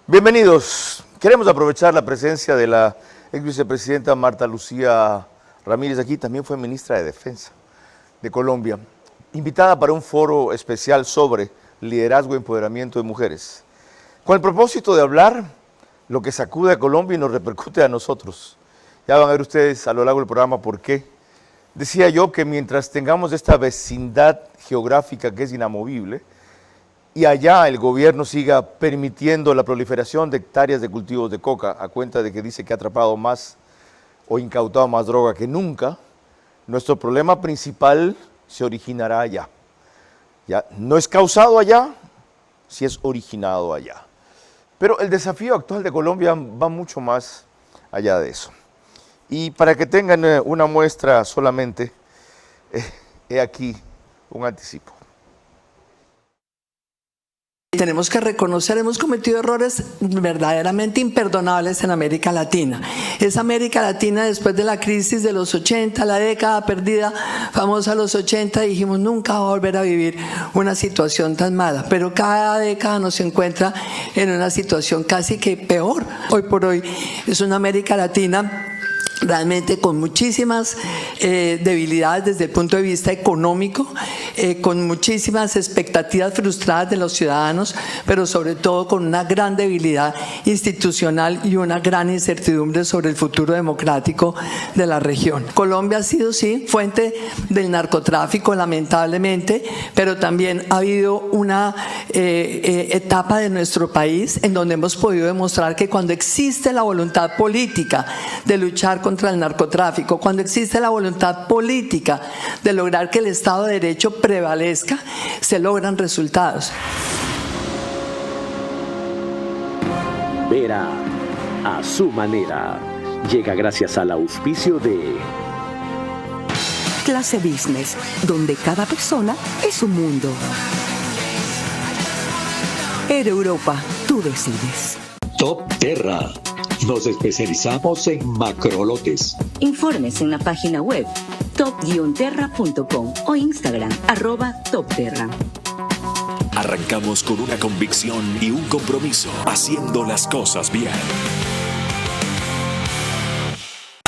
Bienvenidos. Queremos aprovechar la presencia de la ex vicepresidenta Marta Lucía Ramírez, aquí también fue ministra de Defensa de Colombia, invitada para un foro especial sobre liderazgo y empoderamiento de mujeres, con el propósito de hablar lo que sacude a Colombia y nos repercute a nosotros. Ya van a ver ustedes a lo largo del programa por qué. Decía yo que mientras tengamos esta vecindad geográfica que es inamovible, y allá el gobierno siga permitiendo la proliferación de hectáreas de cultivos de coca a cuenta de que dice que ha atrapado más o incautado más droga que nunca, nuestro problema principal se originará allá. Ya no es causado allá, si es originado allá. Pero el desafío actual de Colombia va mucho más allá de eso. Y para que tengan una muestra solamente, he aquí un anticipo. Tenemos que reconocer, hemos cometido errores verdaderamente imperdonables en América Latina. Es América Latina después de la crisis de los 80, la década perdida, famosa los 80, dijimos nunca va a volver a vivir una situación tan mala, pero cada década nos encuentra en una situación casi que peor. Hoy por hoy es una América Latina realmente con muchísimas debilidades desde el punto de vista económico, con muchísimas expectativas frustradas de los ciudadanos, pero sobre todo con una gran debilidad institucional y una gran incertidumbre sobre el futuro democrático de la región. Colombia ha sido, sí, fuente del narcotráfico, lamentablemente, pero también ha habido una etapa de nuestro país en donde hemos podido demostrar que cuando existe la voluntad política de luchar contra el narcotráfico, cuando existe la voluntad política de lograr que el Estado de Derecho prevalezca, se logran resultados. Vera a su manera llega gracias al auspicio de Clase Business, donde cada persona es un mundo. Air Europa, tú decides. Top Terra. Nos especializamos en macrolotes. Informes en la página web top-terra.com o Instagram @topterra. Arrancamos con una convicción y un compromiso, haciendo las cosas bien.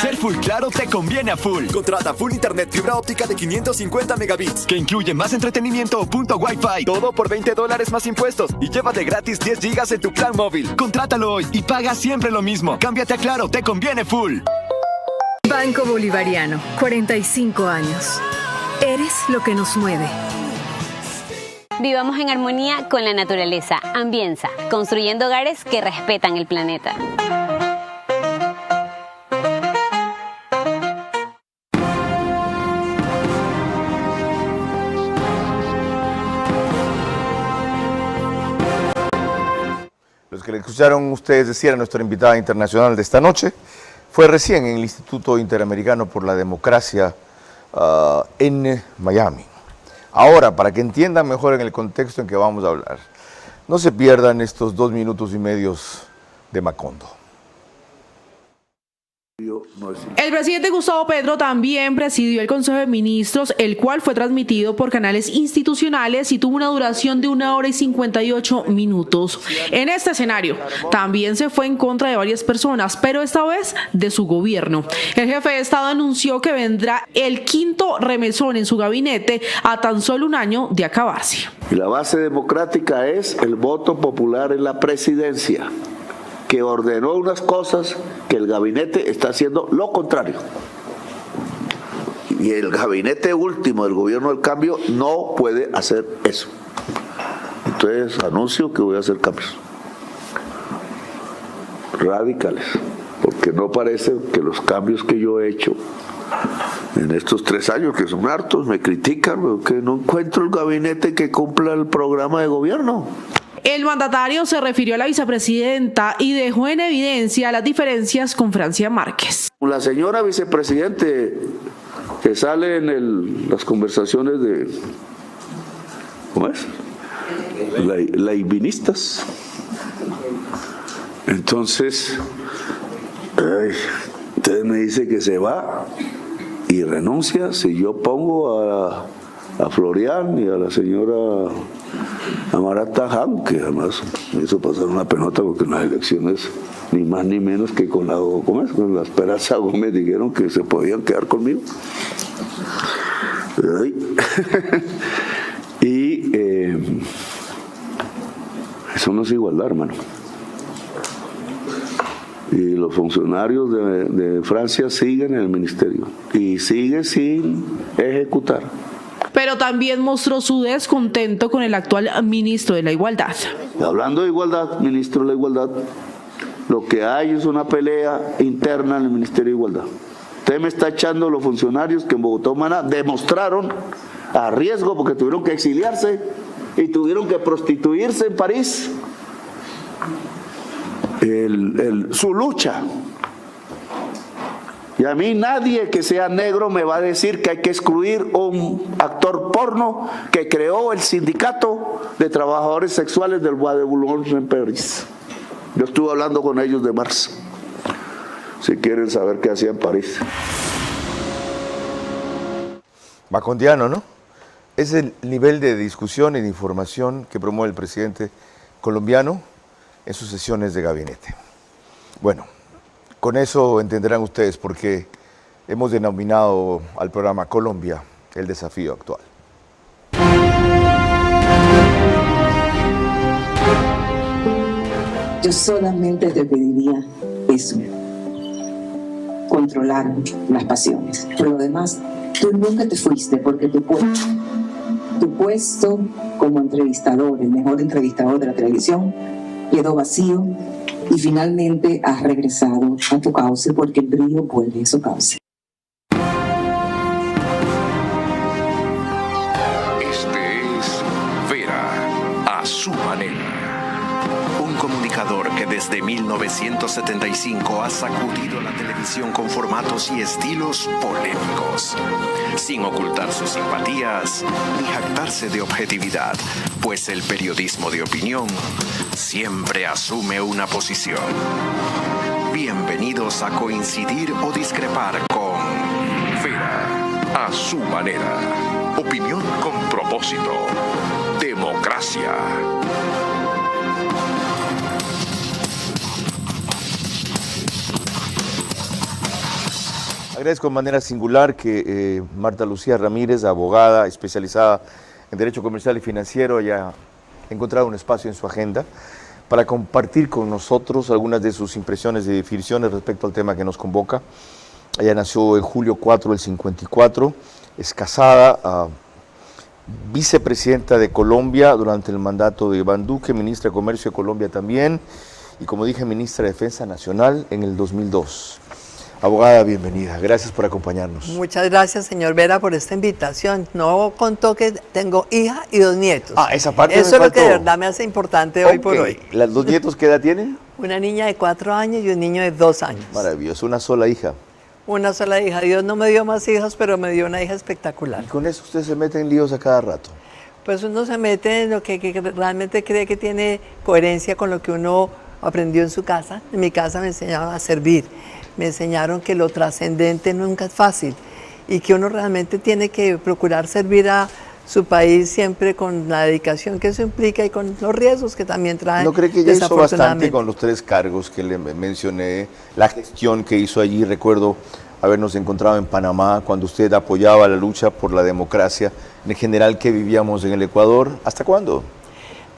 Ser Full Claro te conviene a full. Contrata Full Internet fibra óptica de 550 megabits. Que incluye más entretenimiento o punto Wi-Fi. Todo por $20 más impuestos. Y llévate gratis 10 gigas en tu plan móvil. Contrátalo hoy y paga siempre lo mismo. Cámbiate a Claro, te conviene full. Banco Bolivariano, 45 años. Eres lo que nos mueve. Vivamos en armonía con la naturaleza. Ambienza, construyendo hogares que respetan el planeta. Los que le escucharon ustedes decir a nuestra invitada internacional de esta noche fue recién en el Instituto Interamericano por la Democracia en Miami. Ahora, para que entiendan mejor en el contexto en que vamos a hablar, no se pierdan estos 2 minutos y medio de Macondo. El presidente Gustavo Petro también presidió el Consejo de Ministros, el cual fue transmitido por canales institucionales y tuvo una duración de 1 hora y 58 minutos. En este escenario, también se fue en contra de varias personas, pero esta vez de su gobierno. El jefe de Estado anunció que vendrá el 5º remesón en su gabinete a tan solo un año de acabarse. Y la base democrática es el voto popular en la presidencia, que ordenó unas cosas que el gabinete está haciendo lo contrario. Y el gabinete último del gobierno del cambio no puede hacer eso. Entonces anuncio que voy a hacer cambios radicales, porque no parece que los cambios que yo he hecho en estos 3 años, que son hartos, me critican, porque no encuentro el gabinete que cumpla el programa de gobierno. El mandatario se refirió a la vicepresidenta y dejó en evidencia las diferencias con Francia Márquez. La señora vicepresidente que sale en las conversaciones de, ¿cómo es? Laivinistas. Entonces, usted me dice que se va y renuncia si yo pongo a Florian y a la señora Amarata Han, que además me hizo pasar una penota porque en las elecciones ni más ni menos que con la Esperanza Gómez dijeron que se podían quedar conmigo. Y eso no es igualdad, hermano. Y los funcionarios de Francia siguen en el ministerio y siguen sin ejecutar. Pero también mostró su descontento con el actual ministro de la Igualdad. Hablando de igualdad, ministro de la Igualdad, lo que hay es una pelea interna en el Ministerio de Igualdad. Usted me está echando los funcionarios que en Bogotá Humana demostraron a riesgo porque tuvieron que exiliarse y tuvieron que prostituirse en París. Su lucha. Y a mí nadie que sea negro me va a decir que hay que excluir un actor porno que creó el sindicato de trabajadores sexuales del Bois de Boulogne en París. Yo estuve hablando con ellos de marzo, si quieren saber qué hacía en París. Macondiano, ¿no? Es el nivel de discusión y de información que promueve el presidente colombiano en sus sesiones de gabinete. Bueno, con eso entenderán ustedes por qué hemos denominado al programa Colombia, el desafío actual. Yo solamente te pediría eso, controlar las pasiones. Por lo demás, tú nunca te fuiste porque tu puesto como entrevistador, el mejor entrevistador de la televisión, quedó vacío y finalmente has regresado a tu cauce porque el río vuelve a su cauce. Este es Vera, a su manera. Un comunicador que desde 1975 ha sacudido la televisión con formatos y estilos polémicos, sin ocultar sus simpatías ni jactarse de objetividad, pues el periodismo de opinión siempre asume una posición. Bienvenidos a coincidir o discrepar con Vera, a su manera. Opinión con propósito. Democracia. Agradezco de manera singular que Marta Lucía Ramírez, abogada especializada en Derecho Comercial y Financiero, haya encontrado un espacio en su agenda para compartir con nosotros algunas de sus impresiones y definiciones respecto al tema que nos convoca. Ella nació en julio 4 del 54, es casada, vicepresidenta de Colombia durante el mandato de Iván Duque, ministra de Comercio de Colombia también, y como dije, ministra de Defensa Nacional en el 2002. Abogada, bienvenida. Gracias por acompañarnos. Muchas gracias, señor Vera, por esta invitación. No contó que tengo hija y 2 nietos. Esa parte eso es lo que de verdad me hace importante hoy por hoy. ¿Las 2 nietos qué edad tienen? Una niña de 4 años y un niño de 2 años. Maravilloso. ¿Una sola hija? Una sola hija. Dios no me dio más hijas, pero me dio una hija espectacular. ¿Y con eso usted se mete en líos a cada rato? Pues uno se mete en lo que realmente cree que tiene coherencia con lo que uno aprendió en su casa. En mi casa me enseñaron a servir. Me enseñaron que lo trascendente nunca es fácil y que uno realmente tiene que procurar servir a su país siempre con la dedicación que eso implica y con los riesgos que también trae. ¿No cree que ya hizo bastante con los 3 cargos que le mencioné? La gestión que hizo allí, recuerdo habernos encontrado en Panamá cuando usted apoyaba la lucha por la democracia en general que vivíamos en el Ecuador. ¿Hasta cuándo?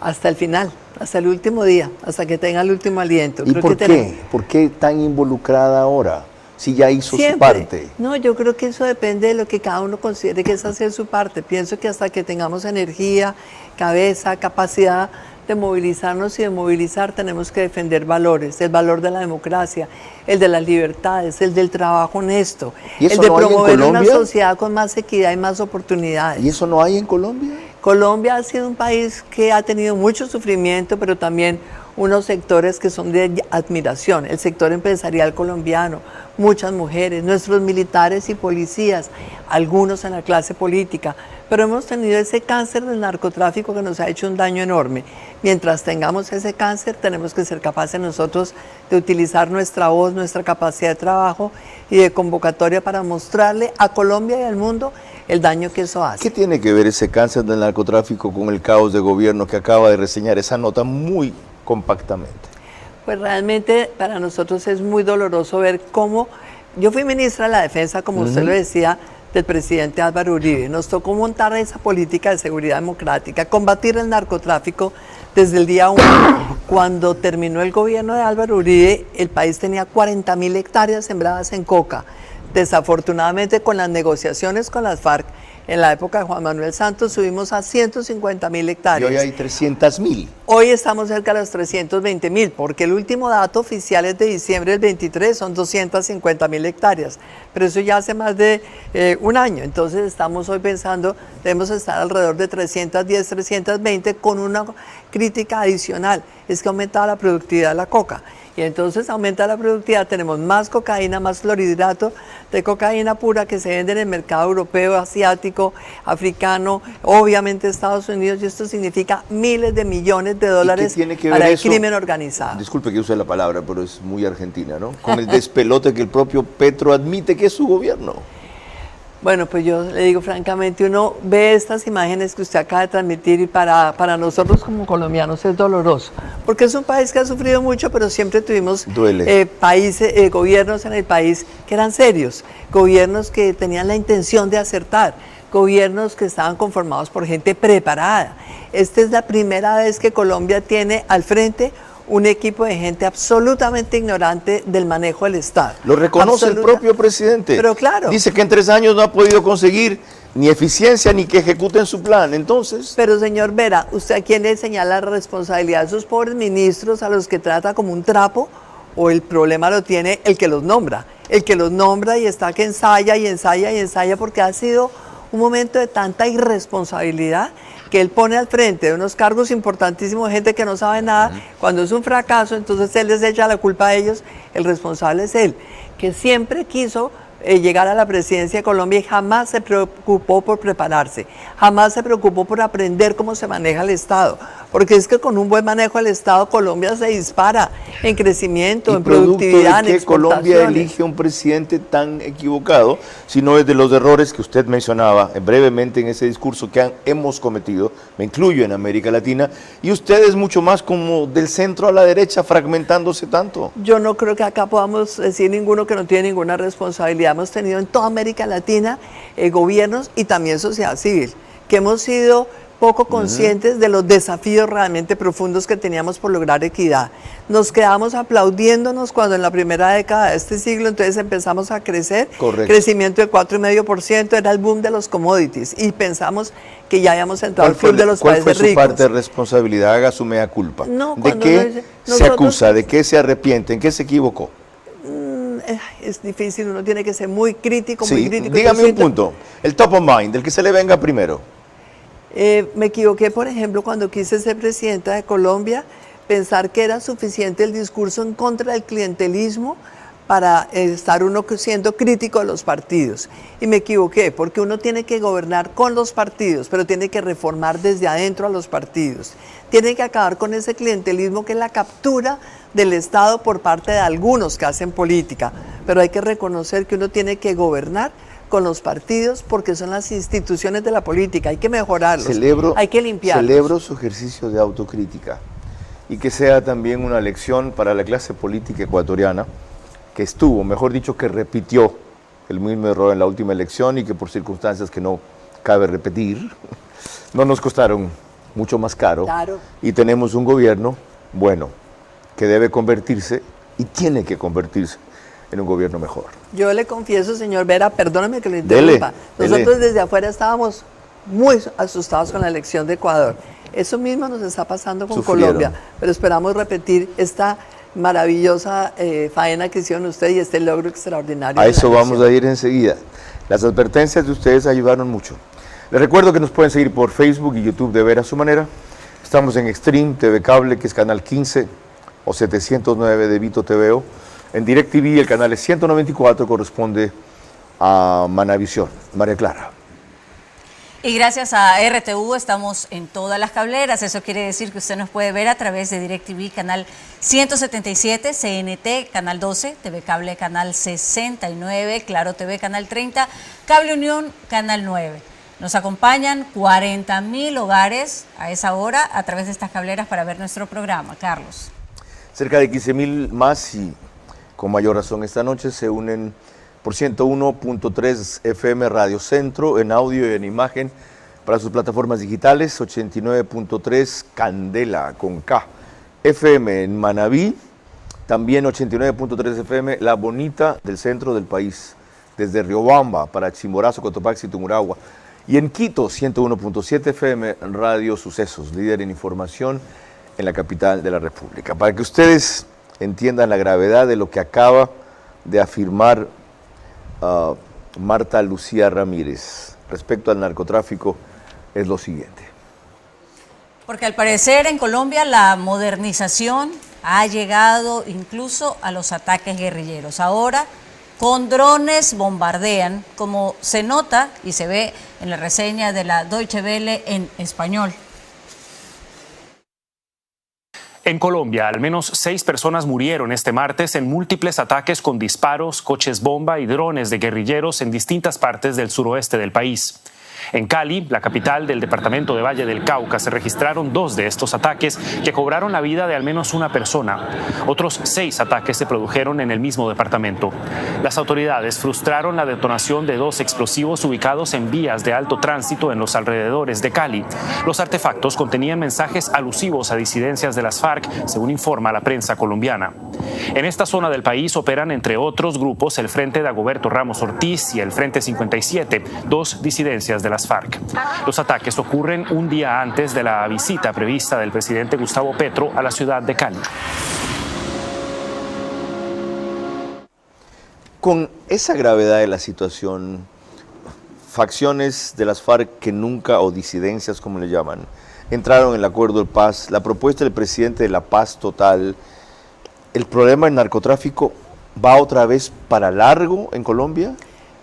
Hasta el final, hasta el último día, hasta que tenga el último aliento. ¿Y por qué? ¿Por qué tan involucrada ahora? Si ya hizo su parte. No, yo creo que eso depende de lo que cada uno considere que es hacer su parte. Pienso que hasta que tengamos energía, cabeza, capacidad de movilizarnos y de movilizar, tenemos que defender valores, el valor de la democracia, el de las libertades, el del trabajo honesto, el de promover una sociedad con más equidad y más oportunidades. ¿Y eso no hay en Colombia? Colombia ha sido un país que ha tenido mucho sufrimiento, pero también unos sectores que son de admiración, el sector empresarial colombiano, muchas mujeres, nuestros militares y policías, algunos en la clase política, pero hemos tenido ese cáncer del narcotráfico que nos ha hecho un daño enorme. Mientras tengamos ese cáncer, tenemos que ser capaces nosotros de utilizar nuestra voz, nuestra capacidad de trabajo y de convocatoria para mostrarle a Colombia y al mundo el daño que eso hace. ¿Qué tiene que ver ese cáncer del narcotráfico con el caos de gobierno que acaba de reseñar esa nota muy compactamente? Pues realmente para nosotros es muy doloroso ver cómo, yo fui ministra de la Defensa, como usted lo decía, del presidente Álvaro Uribe. Nos tocó montar esa política de seguridad democrática, combatir el narcotráfico desde el día 1. Cuando terminó el gobierno de Álvaro Uribe, el país tenía 40.000 hectáreas sembradas en coca. Desafortunadamente, con las negociaciones con las FARC, en la época de Juan Manuel Santos subimos a 150.000 hectáreas. Y hoy hay 300.000. Hoy estamos cerca de los 320.000, porque el último dato oficial es de diciembre del 23, son 250.000 hectáreas. Pero eso ya hace más de un año. Entonces estamos hoy pensando, debemos estar alrededor de 310, 320, con una crítica adicional, es que ha aumentado la productividad de la coca. Y entonces aumenta la productividad, tenemos más cocaína, más clorhidrato de cocaína pura que se vende en el mercado europeo, asiático, africano, obviamente Estados Unidos, y esto significa miles de millones de dólares para el crimen organizado. Disculpe que use la palabra, pero es muy argentina, ¿no? Con el despelote que el propio Petro admite que es su gobierno. Bueno, pues yo le digo francamente, uno ve estas imágenes que usted acaba de transmitir y para nosotros como colombianos es doloroso, porque es un país que ha sufrido mucho, pero siempre tuvimos gobiernos en el país que eran serios, gobiernos que tenían la intención de acertar, gobiernos que estaban conformados por gente preparada. Esta es la primera vez que Colombia tiene al frente un equipo de gente absolutamente ignorante del manejo del Estado. Lo reconoce el propio presidente. Pero claro. Dice que en 3 años no ha podido conseguir ni eficiencia ni que ejecuten su plan. Entonces. Pero señor Vera, ¿usted a quién le señala la responsabilidad de esos pobres ministros a los que trata como un trapo? ¿O el problema lo tiene el que los nombra? El que los nombra y está que ensaya y ensaya y ensaya, porque ha sido un momento de tanta irresponsabilidad que él pone al frente de unos cargos importantísimos de gente que no sabe nada. Cuando es un fracaso, entonces él les echa la culpa a ellos, el responsable es él, que siempre quiso llegar a la presidencia de Colombia y jamás se preocupó por prepararse, jamás se preocupó por aprender cómo se maneja el Estado, porque es que con un buen manejo del Estado Colombia se dispara en crecimiento, en productividad, en exportaciones. Colombia elige un presidente tan equivocado, sino es de los errores que usted mencionaba brevemente en ese discurso que hemos cometido, me incluyo en América Latina, y usted es mucho más como del centro a la derecha, fragmentándose tanto. Yo no creo que acá podamos decir ninguno que no tiene ninguna responsabilidad. Hemos tenido en toda América Latina gobiernos y también sociedad civil, que hemos sido poco conscientes de los desafíos realmente profundos que teníamos por lograr equidad. Nos quedamos aplaudiéndonos cuando en la primera década de este siglo entonces empezamos a crecer. Correcto. Crecimiento de 4,5%, era el boom de los commodities y pensamos que ya habíamos entrado al club de los países ricos. ¿Cuál fue su parte de responsabilidad? Haga su mea culpa. No, ¿De qué se acusa? ¿De qué se arrepiente? ¿En qué se equivocó? Es difícil, uno tiene que ser muy crítico, sí, muy crítico. Dígame un punto, el top of mind, el que se le venga primero. Me equivoqué, por ejemplo, cuando quise ser presidenta de Colombia, pensar que era suficiente el discurso en contra del clientelismo para estar uno siendo crítico de los partidos. Y me equivoqué, porque uno tiene que gobernar con los partidos, pero tiene que reformar desde adentro a los partidos. Tiene que acabar con ese clientelismo que es la captura del Estado por parte de algunos que hacen política. Pero hay que reconocer que uno tiene que gobernar con los partidos porque son las instituciones de la política, hay que mejorarlos, hay que limpiarlos. Celebro su ejercicio de autocrítica y que sea también una lección para la clase política ecuatoriana que estuvo, mejor dicho, que repitió el mismo error en la última elección y que por circunstancias que no cabe repetir, no nos costaron mucho más caro. Claro. Y tenemos un gobierno bueno que debe convertirse y tiene que convertirse en un gobierno mejor. Yo le confieso, señor Vera, perdóname que lo interrumpa. Nosotros desde afuera estábamos muy asustados con la elección de Ecuador. Eso mismo nos está pasando con Colombia, pero esperamos repetir esta maravillosa faena que hicieron ustedes y este logro extraordinario. A eso vamos a ir enseguida. Las advertencias de ustedes ayudaron mucho. Les recuerdo que nos pueden seguir por Facebook y YouTube de Ver a su manera. Estamos en Extreme TV Cable, que es canal 15 o 709 de Vito TVO. En DirecTV el canal es 194, corresponde a Manavisión. María Clara. Y gracias a RTV estamos en todas las cableras. Eso quiere decir que usted nos puede ver a través de DirecTV canal 177, CNT canal 12, TV Cable canal 69, Claro TV canal 30, Cable Unión canal 9. Nos acompañan 40.000 hogares a esa hora a través de estas cableras para ver nuestro programa. Carlos. Cerca de 15.000 más y con mayor razón esta noche se unen por 101.3 FM Radio Centro en audio y en imagen para sus plataformas digitales, 89.3 Candela con K, FM en Manabí, también 89.3 FM La Bonita del centro del país, desde Riobamba para Chimborazo, Cotopaxi y Tungurahua, y en Quito 101.7 FM Radio Sucesos, líder en información en la capital de la República. Para que ustedes entiendan la gravedad de lo que acaba de afirmar Marta Lucía Ramírez respecto al narcotráfico, es lo siguiente. Porque al parecer en Colombia la modernización ha llegado incluso a los ataques guerrilleros. Ahora con drones bombardean, como se nota y se ve en la reseña de la Deutsche Welle en español. En Colombia, al menos 6 personas murieron este martes en múltiples ataques con disparos, coches bomba y drones de guerrilleros en distintas partes del suroeste del país. En Cali, la capital del departamento de Valle del Cauca, se registraron 2 de estos ataques que cobraron la vida de al menos una persona. Otros 6 ataques se produjeron en el mismo departamento. Las autoridades frustraron la detonación de 2 explosivos ubicados en vías de alto tránsito en los alrededores de Cali. Los artefactos contenían mensajes alusivos a disidencias de las FARC, según informa la prensa colombiana. En esta zona del país operan, entre otros grupos, el Frente de Dagoberto Ramos Ortiz y el Frente 57, 2 disidencias de las FARC. Los ataques ocurren un día antes de la visita prevista del presidente Gustavo Petro a la ciudad de Cali. Con esa gravedad de la situación, facciones de las FARC que nunca, o disidencias como le llaman, entraron en el acuerdo de paz, la propuesta del presidente de la paz total, ¿el problema del narcotráfico va otra vez para largo en Colombia?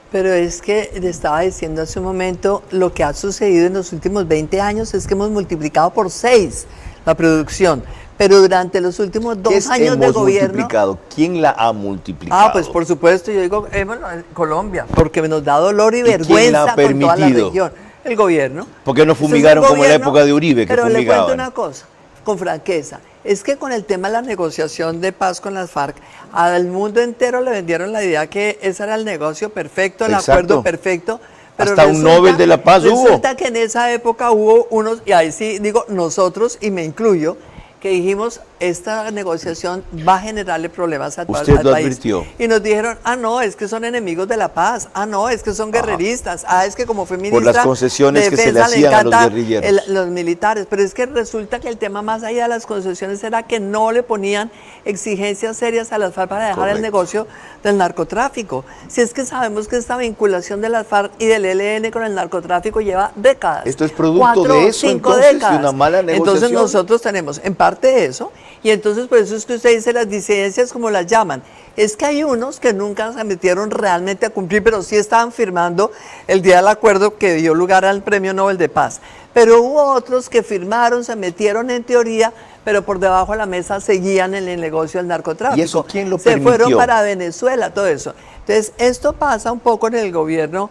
Pero es que le estaba diciendo hace un momento, lo que ha sucedido en los últimos 20 años es que hemos multiplicado por 6 la producción. Pero durante los últimos 2 años de gobierno... multiplicado? ¿Quién la ha multiplicado? Pues por supuesto, yo digo, bueno, Colombia, porque nos da dolor y vergüenza con toda la región. El gobierno. ¿Por qué no fumigaron como en la época de Uribe, que fumigaban? Pero le cuento una cosa, con franqueza, es que con el tema de la negociación de paz con las FARC, al mundo entero le vendieron la idea que ese era el negocio perfecto, el acuerdo perfecto. Pero hasta un Nobel de la Paz hubo. Resulta que en esa época hubo unos, y ahí sí digo nosotros, y me incluyo, que dijimos, esta negociación va a generarle problemas al país. Usted lo advirtió. Y nos dijeron, no, es que son enemigos de la paz, no, es que son guerreristas, es que como fue ministra por las concesiones que se le hacían a los guerrilleros. Los militares, pero es que resulta que el tema más allá de las concesiones era que no le ponían exigencias serias a las FARC para dejar el negocio del narcotráfico. Si es que sabemos que esta vinculación de las FARC y del ELN con el narcotráfico lleva décadas. Esto es producto de eso, entonces, de una mala negociación. Entonces nosotros tenemos en parte eso, y entonces por eso es que usted dice las disidencias como las llaman. Es que hay unos que nunca se metieron realmente a cumplir, pero sí estaban firmando el día del acuerdo que dio lugar al Premio Nobel de Paz. Pero hubo otros que firmaron, se metieron en teoría, pero por debajo de la mesa seguían en el negocio del narcotráfico. ¿Y eso quién lo permitió? Se fueron para Venezuela, todo eso. Entonces, esto pasa un poco en el gobierno,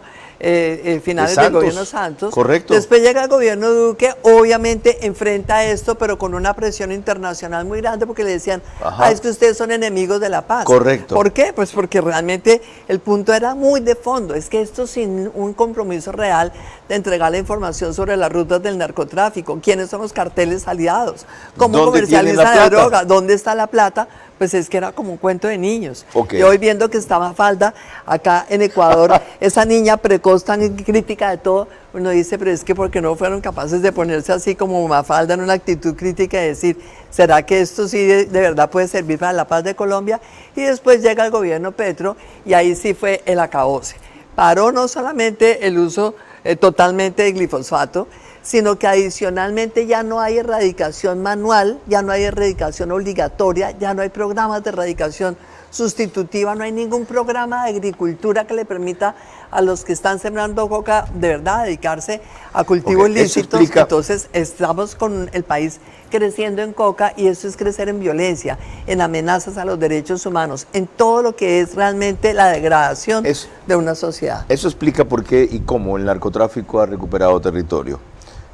finales del gobierno Santos. Correcto. Después llega el gobierno Duque, obviamente enfrenta esto, pero con una presión internacional muy grande, porque le decían, es que ustedes son enemigos de la paz. Correcto. ¿Por qué? Pues porque realmente el punto era muy de fondo, es que esto sin un compromiso real de entregar la información sobre las rutas del narcotráfico, quiénes son los carteles aliados, cómo comercializan la droga, dónde está la plata, pues es que era como un cuento de niños. Okay. Y hoy viendo que está Mafalda acá en Ecuador, esa niña precoz tan crítica de todo, uno dice, pero es que porque no fueron capaces de ponerse así como Mafalda en una actitud crítica y decir, ¿será que esto sí de verdad puede servir para la paz de Colombia? Y después llega el gobierno Petro y ahí sí fue el acabose. Paró no solamente el uso totalmente de glifosato, sino que adicionalmente ya no hay erradicación manual, ya no hay erradicación obligatoria, ya no hay programas de erradicación sustitutiva, no hay ningún programa de agricultura que le permita a los que están sembrando coca de verdad dedicarse a cultivos ilícitos. Entonces estamos con el país creciendo en coca y eso es crecer en violencia, en amenazas a los derechos humanos, en todo lo que es realmente la degradación de una sociedad. Eso explica por qué y cómo el narcotráfico ha recuperado territorio,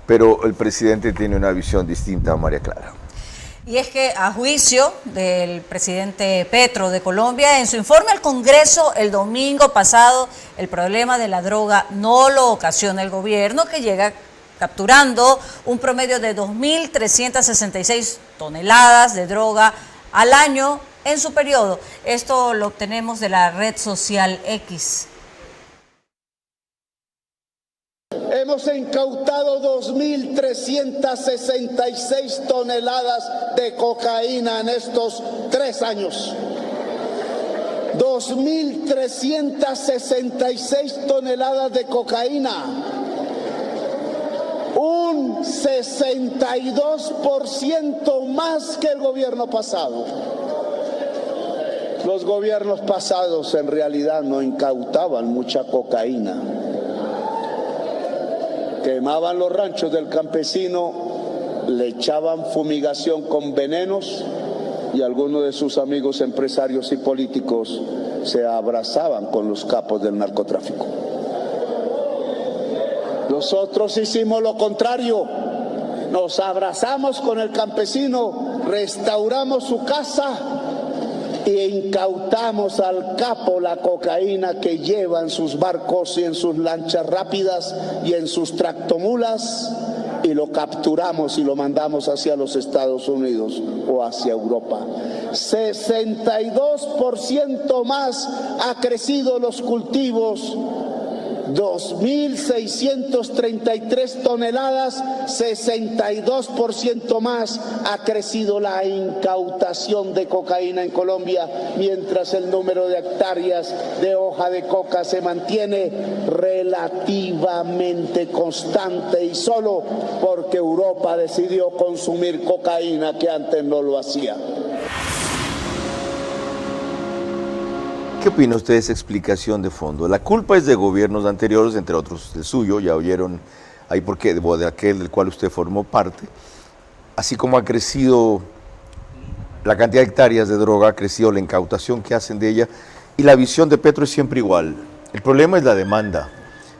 pero el presidente tiene una visión distinta, María Clara. Y es que a juicio del presidente Petro de Colombia, en su informe al Congreso el domingo pasado, el problema de la droga no lo ocasiona el gobierno, que llega capturando un promedio de 2.366 toneladas de droga al año en su periodo. Esto lo obtenemos de la red social X. Hemos incautado 2.366 toneladas de cocaína en estos 3 años. 2.366 toneladas de cocaína. Un 62% más que el gobierno pasado. Los gobiernos pasados en realidad no incautaban mucha cocaína. Quemaban los ranchos del campesino, le echaban fumigación con venenos y algunos de sus amigos empresarios y políticos se abrazaban con los capos del narcotráfico. Nosotros hicimos lo contrario, nos abrazamos con el campesino, restauramos su casa e incautamos al capo la cocaína que lleva en sus barcos y en sus lanchas rápidas y en sus tractomulas y lo capturamos y lo mandamos hacia los Estados Unidos o hacia Europa. 62% más ha crecido los cultivos. 2.633 toneladas, 62% más ha crecido la incautación de cocaína en Colombia, mientras el número de hectáreas de hoja de coca se mantiene relativamente constante y solo porque Europa decidió consumir cocaína que antes no lo hacía. ¿Qué opina usted de esa explicación de fondo? La culpa es de gobiernos anteriores, entre otros el suyo, ya oyeron ahí por qué, de aquel del cual usted formó parte. Así como ha crecido la cantidad de hectáreas de droga, ha crecido la incautación que hacen de ella, y la visión de Petro es siempre igual. El problema es la demanda.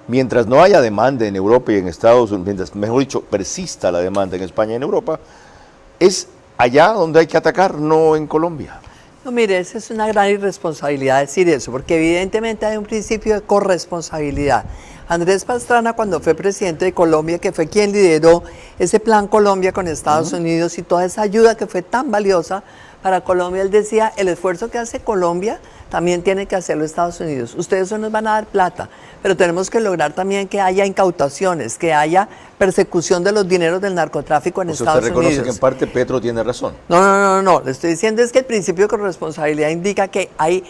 Mientras no haya demanda en Europa y en Estados Unidos, mientras, mejor dicho, persista la demanda en España y en Europa, es allá donde hay que atacar, no en Colombia. No, mire, esa es una gran irresponsabilidad decir eso, porque evidentemente hay un principio de corresponsabilidad. Andrés Pastrana, cuando fue presidente de Colombia, que fue quien lideró ese plan Colombia con Estados Unidos y toda esa ayuda que fue tan valiosa para Colombia, él decía, el esfuerzo que hace Colombia también tiene que hacerlo Estados Unidos. Ustedes no nos van a dar plata, pero tenemos que lograr también que haya incautaciones, que haya persecución de los dineros del narcotráfico en Estados Unidos. ¿Usted reconoce que en parte Petro tiene razón? No. Le estoy diciendo es que el principio de corresponsabilidad indica que hay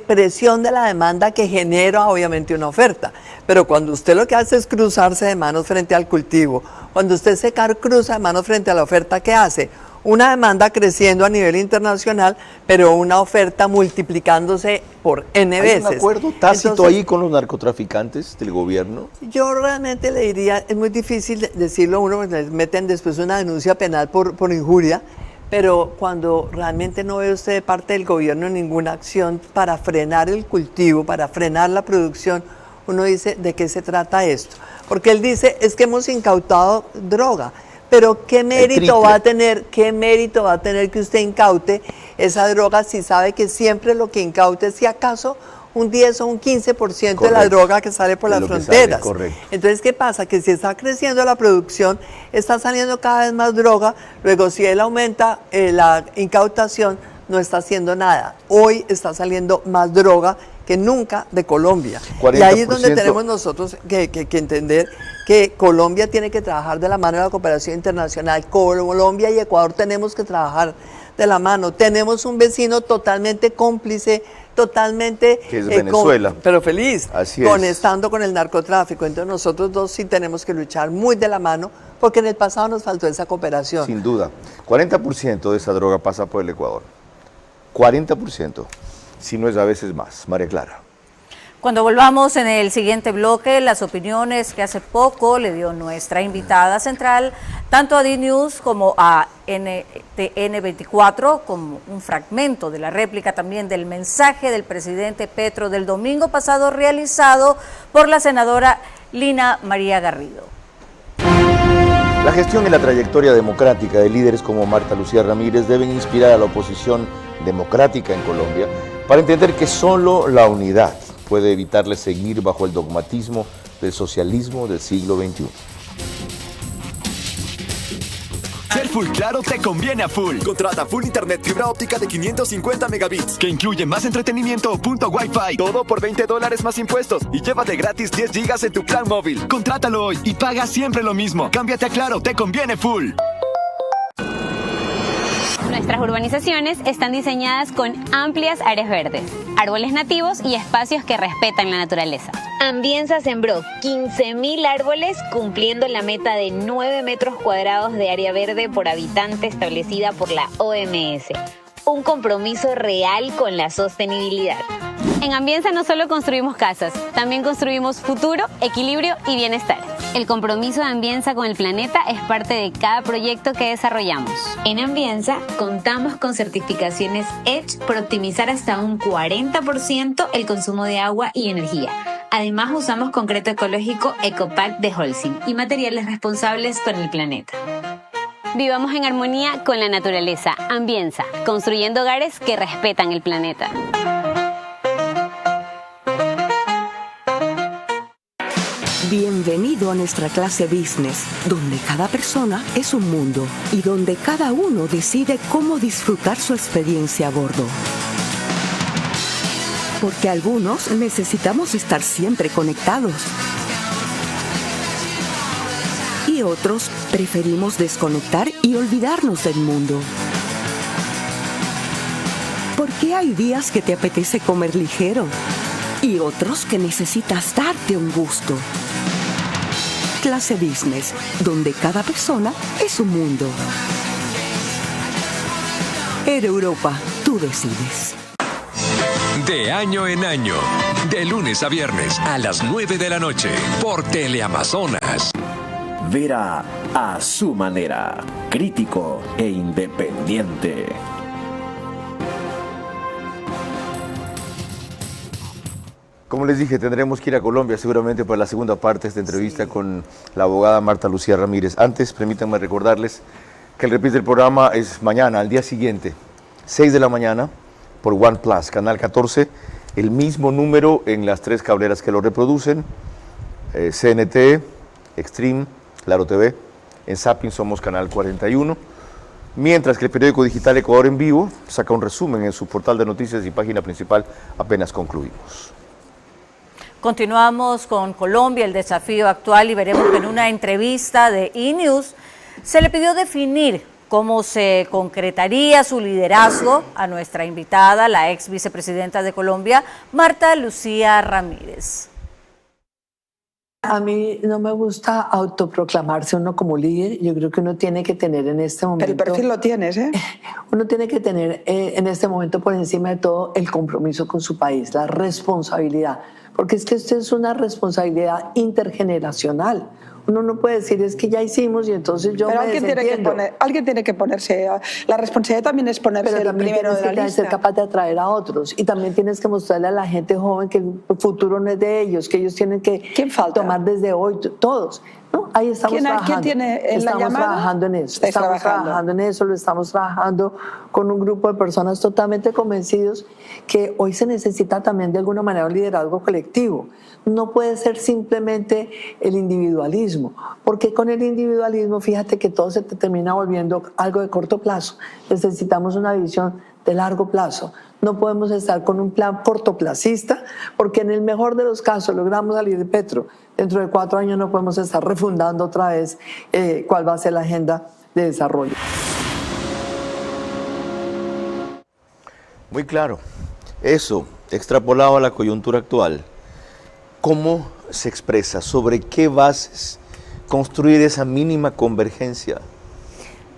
presión de la demanda que genera obviamente una oferta. Pero cuando usted lo que hace es cruzarse de manos frente al cultivo, cuando usted se cruza de manos frente a la oferta, ¿qué hace? Una demanda creciendo a nivel internacional, pero una oferta multiplicándose por N veces. ¿Hay un acuerdo tácito ahí con los narcotraficantes del gobierno? Yo realmente le diría, es muy difícil decirlo, uno les meten después una denuncia penal por injuria, pero cuando realmente no ve usted de parte del gobierno ninguna acción para frenar el cultivo, para frenar la producción, uno dice, ¿de qué se trata esto? Porque él dice, es que hemos incautado droga. Pero ¿qué mérito va a tener que usted incaute esa droga si sabe que siempre lo que incaute es si acaso un 10 o un 15% de la droga que sale por las fronteras? Entonces, ¿qué pasa? Que si está creciendo la producción, está saliendo cada vez más droga, luego si él aumenta la incautación, no está haciendo nada. Hoy está saliendo más droga que nunca de Colombia. 40%. Y ahí es donde tenemos nosotros que entender que Colombia tiene que trabajar de la mano de la cooperación internacional. Colombia y Ecuador tenemos que trabajar de la mano. Tenemos un vecino totalmente cómplice, totalmente... Que es Venezuela. Pero feliz, Así es. conectando con el narcotráfico. Entonces nosotros dos sí tenemos que luchar muy de la mano, porque en el pasado nos faltó esa cooperación. Sin duda. 40% de esa droga pasa por el Ecuador. 40%, si no es a veces más. María Clara. Cuando volvamos en el siguiente bloque, las opiniones que hace poco le dio nuestra invitada central, tanto a D-News como a NTN24, como un fragmento de la réplica también del mensaje del presidente Petro del domingo pasado realizado por la senadora Lina María Garrido. La gestión y la trayectoria democrática de líderes como Marta Lucía Ramírez deben inspirar a la oposición democrática en Colombia para entender que solo la unidad puede evitarle seguir bajo el dogmatismo del socialismo del siglo XXI. Ser full claro te conviene a full. Contrata full internet fibra óptica de 550 megabits, que incluye más entretenimiento o punto Wi-Fi. Todo por $20 más impuestos y llévate gratis 10 gigas en tu plan móvil. Contrátalo hoy y paga siempre lo mismo. Cámbiate a Claro, te conviene full. Nuestras urbanizaciones están diseñadas con amplias áreas verdes, árboles nativos y espacios que respetan la naturaleza. Ambienza sembró 15.000 árboles, cumpliendo la meta de 9 metros cuadrados de área verde por habitante establecida por la OMS. Un compromiso real con la sostenibilidad. En Ambienza no solo construimos casas, también construimos futuro, equilibrio y bienestar. El compromiso de Ambienza con el planeta es parte de cada proyecto que desarrollamos. En Ambienza contamos con certificaciones EDGE por optimizar hasta un 40% el consumo de agua y energía. Además usamos concreto ecológico Ecopack de Holcim y materiales responsables con el planeta. Vivamos en armonía con la naturaleza. Ambienza, construyendo hogares que respetan el planeta. Bienvenido a nuestra clase Business, donde cada persona es un mundo y donde cada uno decide cómo disfrutar su experiencia a bordo. Porque algunos necesitamos estar siempre conectados y otros preferimos desconectar y olvidarnos del mundo. Porque hay días que te apetece comer ligero y otros que necesitas darte un gusto. Clase Business, donde cada persona es un mundo. Air Europa, tú decides. De año en año, de lunes a viernes a las 9 de la noche, por Teleamazonas. Vera a su manera, crítico e independiente. Como les dije, tendremos que ir a Colombia seguramente para la segunda parte de esta entrevista con la abogada Marta Lucía Ramírez. Antes, permítanme recordarles que el reprise del programa es mañana, al día siguiente, 6 de la mañana, por One Plus, Canal 14, el mismo número en las 3 cableras que lo reproducen, CNT, Extreme, Claro TV, en Zapping somos Canal 41, mientras que el periódico digital Ecuador en Vivo saca un resumen en su portal de noticias y página principal apenas concluimos. Continuamos con Colombia, el desafío actual, y veremos que en una entrevista de E-News se le pidió definir cómo se concretaría su liderazgo a nuestra invitada, la ex vicepresidenta de Colombia, Marta Lucía Ramírez. A mí no me gusta autoproclamarse uno como líder. Yo creo que uno tiene que tener en este momento... Pero el perfil lo tienes, ¿eh? Uno tiene que tener en este momento por encima de todo el compromiso con su país, la responsabilidad. Porque es que esto es una responsabilidad intergeneracional. Uno no puede decir, es que ya hicimos y entonces yo pero me desentiendo. Alguien tiene que ponerse, la responsabilidad también es ponerse el primero de la lista. Pero también tienes que ser capaz de atraer a otros y también tienes que mostrarle a la gente joven que el futuro no es de ellos, que ellos tienen que tomar desde hoy, todos. ¿No? Ahí estamos trabajando. ¿Quién tiene la llamada? Estamos trabajando en eso. Estamos trabajando en eso, lo estamos trabajando con un grupo de personas totalmente convencidos que hoy se necesita también de alguna manera un liderazgo colectivo. No puede ser simplemente el individualismo, porque con el individualismo, fíjate que todo se te termina volviendo algo de corto plazo. Necesitamos una visión de largo plazo. No podemos estar con un plan cortoplacista, porque en el mejor de los casos logramos salir de Petro. Dentro de 4 años no podemos estar refundando otra vez cuál va a ser la agenda de desarrollo. Muy claro. Eso, extrapolado a la coyuntura actual, ¿cómo se expresa? ¿Sobre qué bases construir esa mínima convergencia?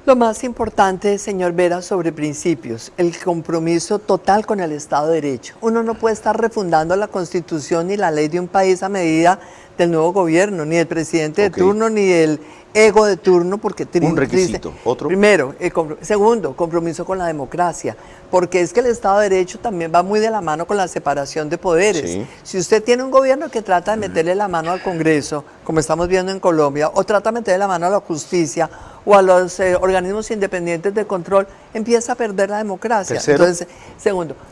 Lo más importante, señor Vera, sobre principios, el compromiso total con el Estado de Derecho. Uno no puede estar refundando la Constitución ni la ley de un país a medida del nuevo gobierno, ni del presidente de turno, ni del ego de turno, porque un requisito. ¿Otro? Primero, segundo, compromiso con la democracia, porque es que el Estado de Derecho también va muy de la mano con la separación de poderes. Sí. Si usted tiene un gobierno que trata de meterle la mano al Congreso, como estamos viendo en Colombia, o trata de meterle la mano a la justicia o a los organismos independientes de control, empieza a perder la democracia. Tercero. Entonces,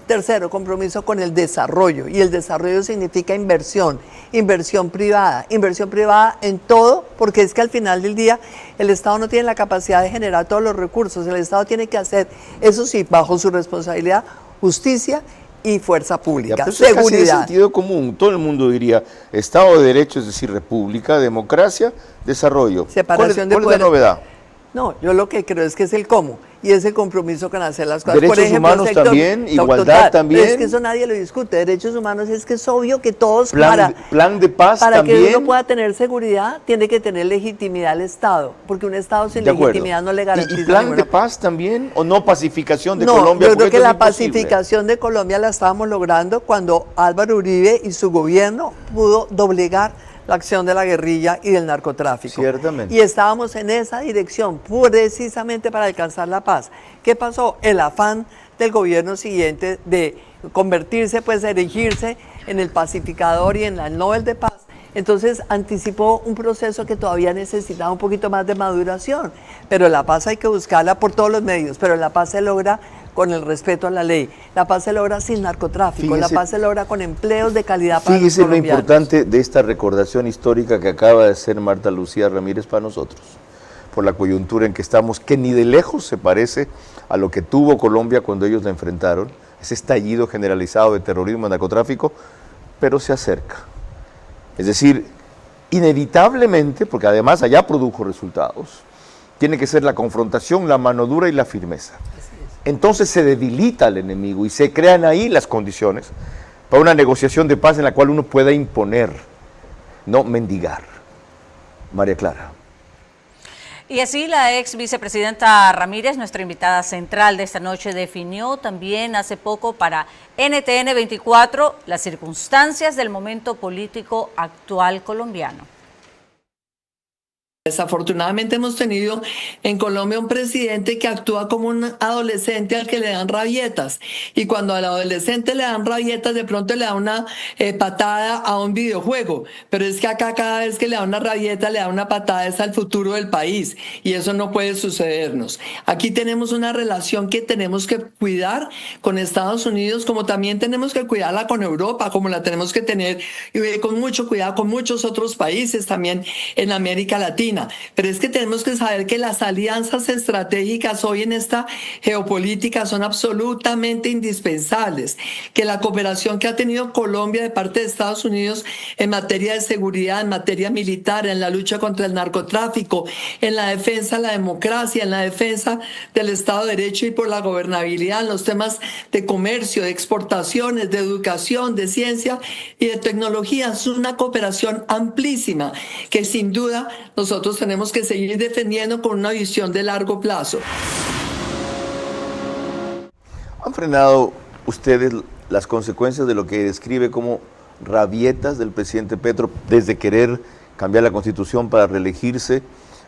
tercero, compromiso con el desarrollo, y el desarrollo significa inversión privada en todo, porque es que al final del día el Estado no tiene la capacidad de generar todos los recursos, el Estado tiene que hacer, eso sí, bajo su responsabilidad, justicia y fuerza pública, seguridad. Casi de sentido común, todo el mundo diría Estado de Derecho, es decir, república, democracia, desarrollo. Separación ¿Cuál es la novedad? No, yo lo que creo es que es el cómo, y es el compromiso con hacer las cosas. Derechos Por ejemplo, humanos también, igualdad también. Pero es que eso nadie lo discute, derechos humanos es que es obvio que todos, plan de paz para también. que uno pueda tener seguridad, tiene que tener legitimidad al Estado, porque un Estado sin legitimidad no le garantiza. ¿Y plan de paz también o no pacificación de Colombia? Yo creo que la pacificación de Colombia la estábamos logrando cuando Álvaro Uribe y su gobierno pudo doblegar la acción de la guerrilla y del narcotráfico. Ciertamente. Y estábamos en esa dirección precisamente para alcanzar la paz. ¿Qué pasó? El afán del gobierno siguiente de convertirse, pues erigirse en el pacificador y en el Nobel de Paz. Entonces anticipó un proceso que todavía necesitaba un poquito más de maduración. Pero la paz hay que buscarla por todos los medios, pero la paz se logra con el respeto a la ley. La paz se logra sin narcotráfico, Fíjese, la paz se logra con empleos de calidad para los fíjese lo colombianos. importante de esta recordación histórica que acaba de hacer Marta Lucía Ramírez para nosotros, por la coyuntura en que estamos, que ni de lejos se parece a lo que tuvo Colombia cuando ellos la enfrentaron, ese estallido generalizado de terrorismo y narcotráfico, pero se acerca. Es decir, inevitablemente, porque además allá produjo resultados, tiene que ser la confrontación, la mano dura y la firmeza. Entonces se debilita al enemigo y se crean ahí las condiciones para una negociación de paz en la cual uno pueda imponer, no mendigar. María Clara. Y así la ex vicepresidenta Ramírez, nuestra invitada central de esta noche, definió también hace poco para NTN 24 las circunstancias del momento político actual colombiano. Desafortunadamente hemos tenido en Colombia un presidente que actúa como un adolescente al que le dan rabietas, y cuando al adolescente le dan rabietas de pronto le da una patada a un videojuego, pero es que acá cada vez que le da una rabieta le da una patada es al futuro del país, y eso no puede sucedernos. Aquí tenemos una relación que tenemos que cuidar con Estados Unidos, como también tenemos que cuidarla con Europa, como la tenemos que tener con mucho cuidado con muchos otros países también en América Latina. Pero es que tenemos que saber que las alianzas estratégicas hoy en esta geopolítica son absolutamente indispensables, que la cooperación que ha tenido Colombia de parte de Estados Unidos en materia de seguridad, en materia militar, en la lucha contra el narcotráfico, en la defensa de la democracia, en la defensa del Estado de Derecho y por la gobernabilidad, en los temas de comercio, de exportaciones, de educación, de ciencia y de tecnología, es una cooperación amplísima que sin duda nosotros tenemos que seguir defendiendo con una visión de largo plazo. ¿Han frenado ustedes las consecuencias de lo que describe como rabietas del presidente Petro, desde querer cambiar la Constitución para reelegirse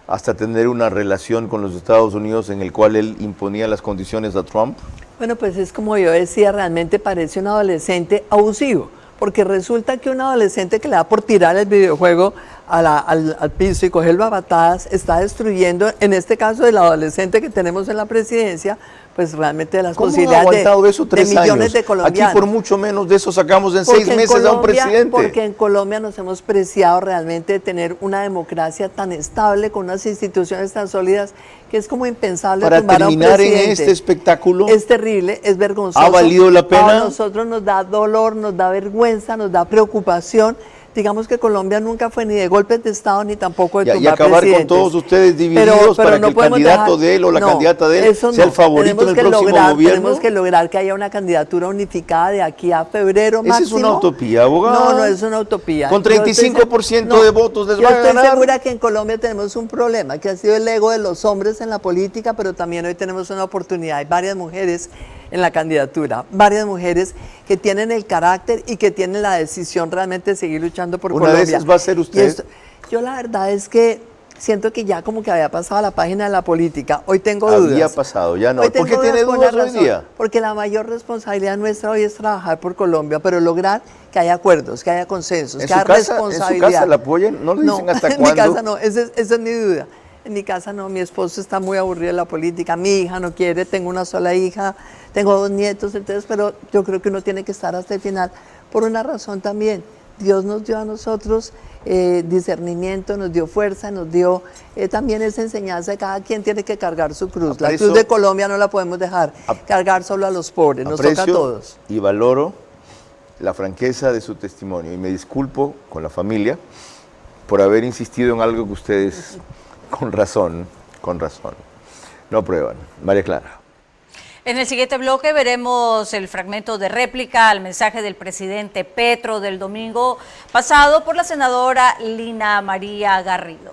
hasta tener una relación con los Estados Unidos en el cual él imponía las condiciones a Trump? Bueno, pues es como yo decía, realmente parece un adolescente abusivo, porque resulta que un adolescente que le da por tirar el videojuego al piso y cogerlo a patadas está destruyendo, en este caso del adolescente que tenemos en la presidencia, pues realmente las posibilidades de millones de colombianos. Aquí por mucho menos de eso sacamos en 6 meses a un presidente. Porque en Colombia nos hemos preciado realmente de tener una democracia tan estable, con unas instituciones tan sólidas, que es como impensable para tumbar a un presidente. terminar en este espectáculo. Es terrible, es vergonzoso. ¿Ha valido la pena? A nosotros nos da dolor, nos da vergüenza, nos da preocupación digamos que Colombia nunca fue ni de golpes de Estado ni tampoco de y tumbar acabar presidentes. con todos ustedes divididos para no que el candidato de él o la candidata de él sea el favorito en el próximo gobierno. Tenemos que lograr que haya una candidatura unificada de aquí a febrero máximo. Esa es una utopía, abogado. No es una utopía. Con 35% de votos les va a ganar. Yo estoy segura que en Colombia tenemos un problema, que ha sido el ego de los hombres en la política, pero también hoy tenemos una oportunidad. Hay varias mujeres en la candidatura, varias mujeres que tienen el carácter y que tienen la decisión realmente de seguir luchando por Colombia. ¿Una de esas va a ser usted? Yo la verdad es que siento que ya como que había pasado a la página de la política. Hoy tengo dudas. Había pasado, ya no. ¿Por qué tiene dudas hoy día? Porque la mayor responsabilidad nuestra hoy es trabajar por Colombia, pero lograr que haya acuerdos, que haya consensos, que haya responsabilidad. ¿En su casa la apoyan? ¿No le dicen hasta cuándo? En mi casa no, esa es mi duda. En mi casa no, mi esposo está muy aburrido de la política, mi hija no quiere, tengo una sola hija, tengo 2 nietos, entonces, pero yo creo que uno tiene que estar hasta el final por una razón también. Dios nos dio a nosotros discernimiento, nos dio fuerza, nos dio también esa enseñanza de cada quien tiene que cargar su cruz. La cruz de Colombia no la podemos dejar cargar solo a los pobres, nos toca a todos. Y valoro la franqueza de su testimonio y me disculpo con la familia por haber insistido en algo que ustedes con razón, no aprueban. María Clara. En el siguiente bloque veremos el fragmento de réplica al mensaje del presidente Petro del domingo pasado por la senadora Lina María Garrido.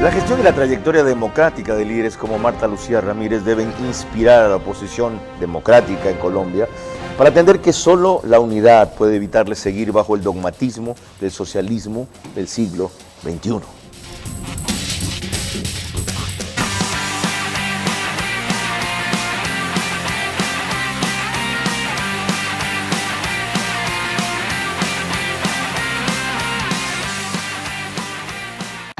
La gestión y la trayectoria democrática de líderes como Marta Lucía Ramírez deben inspirar a la oposición democrática en Colombia para entender que solo la unidad puede evitarles seguir bajo el dogmatismo del socialismo del siglo XXI.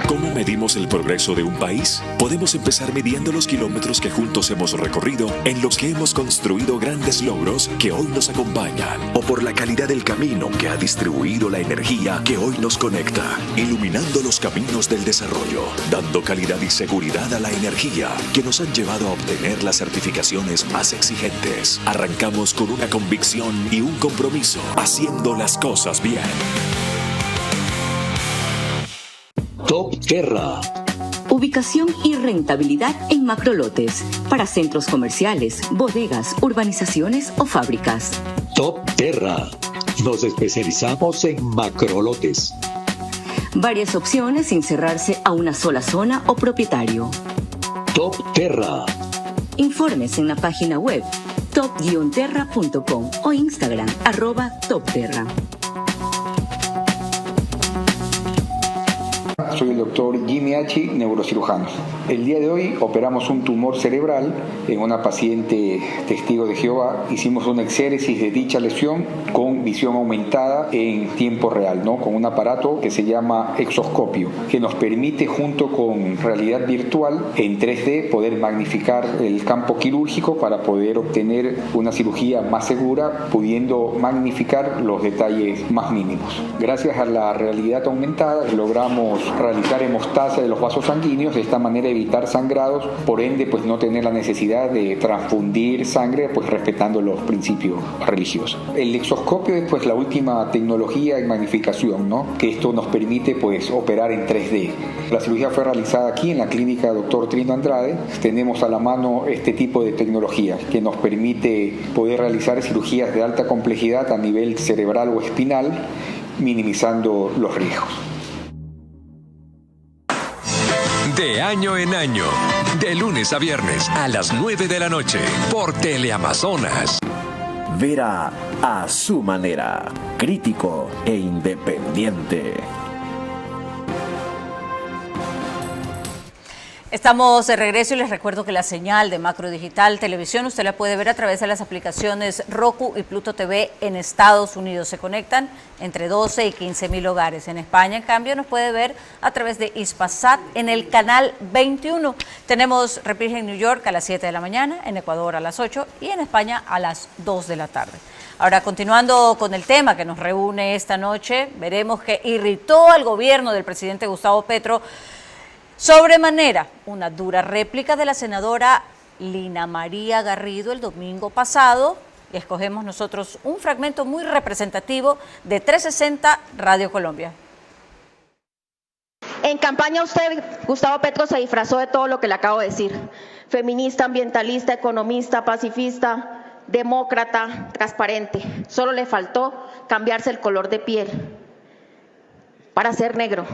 ¿Cómo medimos el progreso de un país? Podemos empezar midiendo los kilómetros que juntos hemos recorrido, en los que hemos construido grandes logros que hoy nos acompañan, o por la calidad del camino que ha distribuido la energía que hoy nos conecta, iluminando los caminos del desarrollo, dando calidad y seguridad a la energía que nos han llevado a obtener las certificaciones más exigentes. Arrancamos con una convicción y un compromiso, haciendo las cosas bien. Top Terra. Ubicación y rentabilidad en macrolotes para centros comerciales, bodegas, urbanizaciones o fábricas. Top Terra. Nos especializamos en macrolotes. Varias opciones sin cerrarse a una sola zona o propietario. Top Terra. Informes en la página web top-terra.com o Instagram @topterra. Soy el doctor Jimmy H., neurocirujano. El día de hoy operamos un tumor cerebral en una paciente testigo de Jehová. Hicimos una exéresis de dicha lesión con visión aumentada en tiempo real, ¿no? Con un aparato que se llama exoscopio, que nos permite, junto con realidad virtual en 3D, poder magnificar el campo quirúrgico para poder obtener una cirugía más segura, pudiendo magnificar los detalles más mínimos. Gracias a la realidad aumentada logramos realizar hemostasia de los vasos sanguíneos, de esta manera evitar sangrados, por ende pues no tener la necesidad de transfundir sangre, pues respetando los principios religiosos. El exoscopio es pues la última tecnología en magnificación, ¿no? Que esto nos permite pues operar en 3D. La cirugía fue realizada aquí en la clínica Dr. Trino Andrade. Tenemos a la mano este tipo de tecnología que nos permite poder realizar cirugías de alta complejidad a nivel cerebral o espinal, minimizando los riesgos. De año en año, de lunes a viernes a las 9 de la noche, por Teleamazonas. Vera a su manera, crítico e independiente. Estamos de regreso y les recuerdo que la señal de Macro Digital Televisión usted la puede ver a través de las aplicaciones Roku y Pluto TV en Estados Unidos. Se conectan entre 12 y 15 mil hogares. En España, en cambio, nos puede ver a través de Hispasat en el canal 21. Tenemos reprise en New York a las 7 de la mañana, en Ecuador a las 8 y en España a las 2 de la tarde. Ahora, continuando con el tema que nos reúne esta noche, veremos que irritó al gobierno del presidente Gustavo Petro sobremanera una dura réplica de la senadora Lina María Garrido el domingo pasado y escogemos nosotros un fragmento muy representativo de 360 Radio Colombia. En campaña usted, Gustavo Petro, se disfrazó de todo lo que le acabo de decir. Feminista, ambientalista, economista, pacifista, demócrata, transparente. Solo le faltó cambiarse el color de piel para ser negro.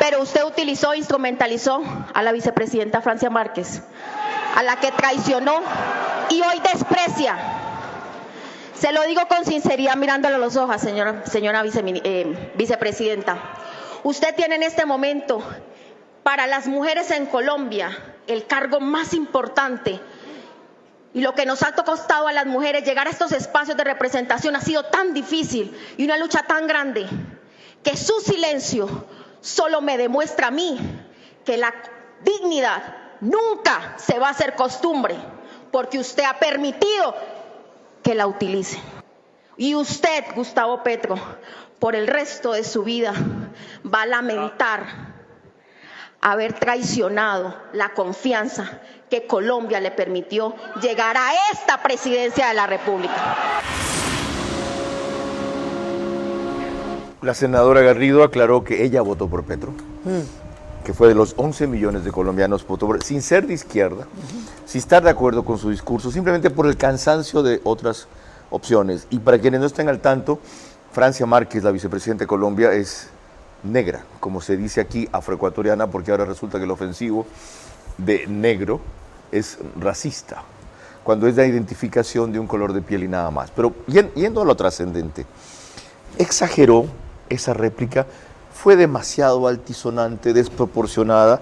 Pero usted utilizó, instrumentalizó a la vicepresidenta Francia Márquez, a la que traicionó y hoy desprecia. Se lo digo con sinceridad, mirándole a los ojos, señora vicepresidenta. Usted tiene en este momento, para las mujeres en Colombia, el cargo más importante. Y lo que nos ha costado a las mujeres llegar a estos espacios de representación ha sido tan difícil y una lucha tan grande, que su silencio solo me demuestra a mí que la dignidad nunca se va a hacer costumbre, porque usted ha permitido que la utilice. Y usted, Gustavo Petro, por el resto de su vida va a lamentar haber traicionado la confianza que Colombia le permitió llegar a esta presidencia de la República. La senadora Garrido aclaró que ella votó por Petro, que fue de los 11 millones de colombianos votó por, sin ser de izquierda, sin estar de acuerdo con su discurso, simplemente por el cansancio de otras opciones. Y para quienes no estén al tanto, Francia Márquez, la vicepresidenta de Colombia, es negra, como se dice aquí, afroecuatoriana, porque ahora resulta que el ofensivo de negro es racista, cuando es la identificación de un color de piel y nada más. Pero yendo a lo trascendente, exageró esa réplica, fue demasiado altisonante, desproporcionada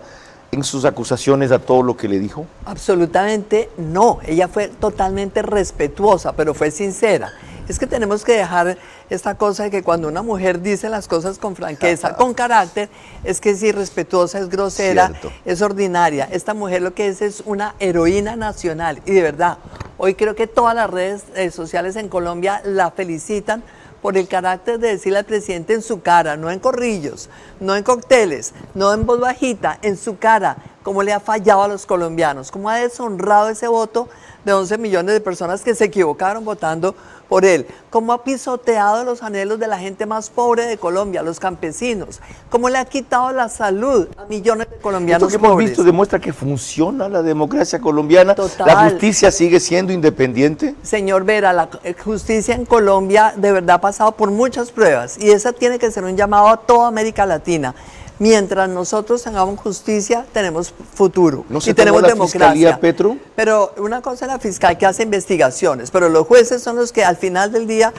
en sus acusaciones a todo lo que le dijo. Absolutamente no, ella fue totalmente respetuosa, pero fue sincera. Es que tenemos que dejar esta cosa de que cuando una mujer dice las cosas con franqueza, con carácter, es que es irrespetuosa, es grosera, cierto, es ordinaria. Esta mujer lo que es una heroína nacional y de verdad, hoy creo que todas las redes sociales en Colombia la felicitan por el carácter de decirle al presidente en su cara, no en corrillos, no en cócteles, no en voz bajita, en su cara, cómo le ha fallado a los colombianos, cómo ha deshonrado ese voto de 11 millones de personas que se equivocaron votando por él, cómo ha pisoteado los anhelos de la gente más pobre de Colombia, los campesinos, cómo le ha quitado la salud a millones de colombianos pobres. Esto que hemos visto demuestra que funciona la democracia colombiana. Total. ¿La justicia sigue siendo independiente? Señor Vera, la justicia en Colombia de verdad ha pasado por muchas pruebas y esa tiene que ser un llamado a toda América Latina. Mientras nosotros tengamos justicia, tenemos futuro ¿No se y tenemos tomó la democracia. Fiscalía, Petro? Pero una cosa es la fiscal que hace investigaciones, pero los jueces son los que al final del día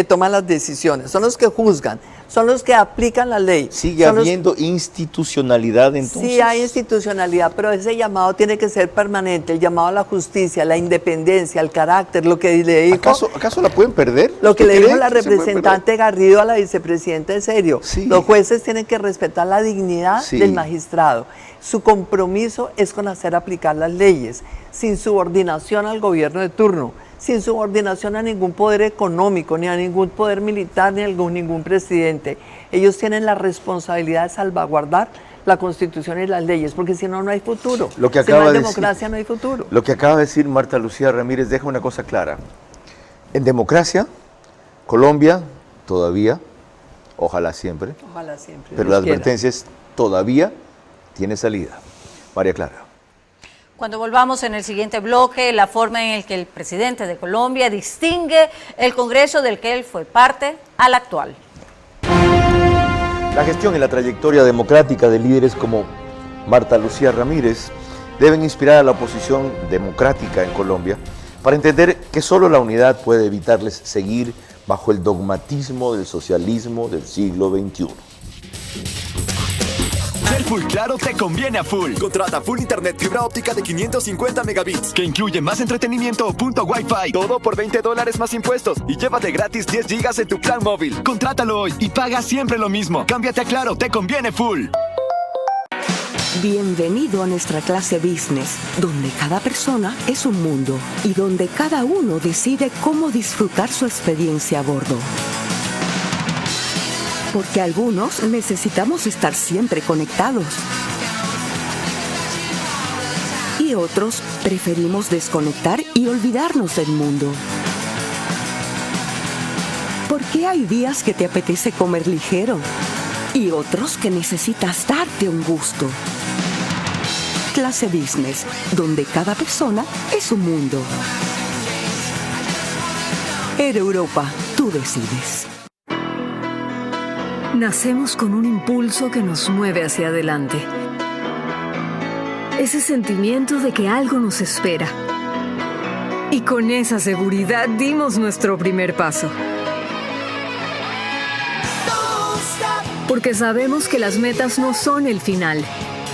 toman las decisiones, son los que juzgan, son los que aplican la ley. ¿Sigue habiendo institucionalidad entonces? Sí hay institucionalidad, pero ese llamado tiene que ser permanente, el llamado a la justicia, la independencia, el carácter, lo que le dijo... ¿Acaso la pueden perder? Lo que le dijo la representante Garrido a la vicepresidenta es serio. Sí. Los jueces tienen que respetar la dignidad del magistrado. Su compromiso es con hacer aplicar las leyes, sin subordinación al gobierno de turno, sin subordinación a ningún poder económico, ni a ningún poder militar, ni a ningún presidente. Ellos tienen la responsabilidad de salvaguardar la Constitución y las leyes, porque si no, no hay futuro. Lo que si no acaba hay de democracia, decir, no hay futuro. Lo que acaba de decir Marta Lucía Ramírez deja una cosa clara. En democracia, Colombia todavía, ojalá siempre, pero la advertencia es todavía tiene salida. María Clara. Cuando volvamos en el siguiente bloque, la forma en la que el presidente de Colombia distingue el Congreso del que él fue parte al actual. La gestión y la trayectoria democrática de líderes como Marta Lucía Ramírez deben inspirar a la oposición democrática en Colombia para entender que solo la unidad puede evitarles seguir bajo el dogmatismo del socialismo del siglo XXI. Ser Full Claro te conviene a full. Contrata full internet fibra óptica de 550 megabits, que incluye más entretenimiento o punto Wi-Fi. Todo por $20 más impuestos y llévate gratis 10 gigas en tu plan móvil. Contrátalo hoy y paga siempre lo mismo. Cámbiate a Claro, te conviene full. Bienvenido a nuestra clase business, donde cada persona es un mundo y donde cada uno decide cómo disfrutar su experiencia a bordo. Porque algunos necesitamos estar siempre conectados. Y Y otros preferimos desconectar y olvidarnos del mundo. ¿Por qué hay días que te apetece comer ligero y otros que necesitas darte un gusto? Clase Business, donde cada persona es un mundo. Air Europa, tú decides. Nacemos con un impulso que nos mueve hacia adelante. Ese sentimiento de que algo nos espera. Y con esa seguridad dimos nuestro primer paso. Porque sabemos que las metas no son el final.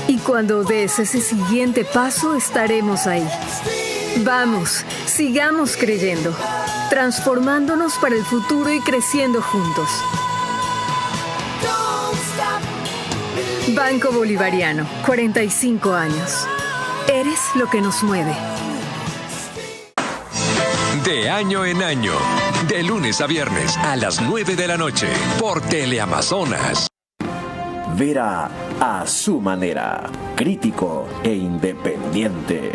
Y cuando des ese siguiente paso, estaremos ahí. Vamos, sigamos creyendo, transformándonos para el futuro y creciendo juntos. Banco Bolivariano, 45 años. Eres lo que nos mueve. De año en año, de lunes a viernes a las 9 de la noche, por Teleamazonas. Vera a su manera, crítico e independiente.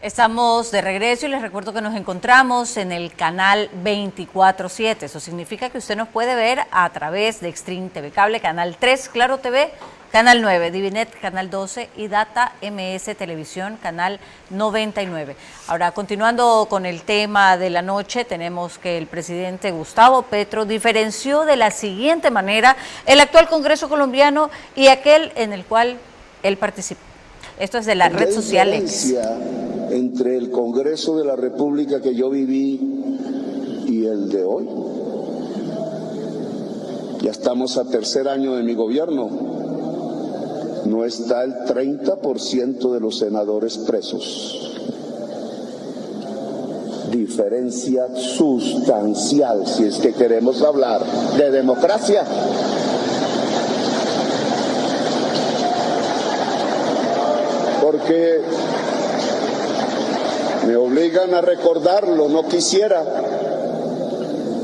Estamos de regreso y les recuerdo que nos encontramos en el canal 24/7. Eso significa que usted nos puede ver a través de Extreme TV Cable, Canal 3, Claro TV, Canal 9, Divinet, Canal 12 y Data MS Televisión, Canal 99. Ahora, continuando con el tema de la noche, tenemos que el presidente Gustavo Petro diferenció de la siguiente manera el actual Congreso colombiano y aquel en el cual él participó. Esto es de la red social X. Entre el Congreso de la República que yo viví y el de hoy. Ya estamos a tercer año de mi gobierno. No está el 30% de los senadores presos. Diferencia sustancial si es que queremos hablar de democracia. Porque me obligan a recordarlo, no quisiera,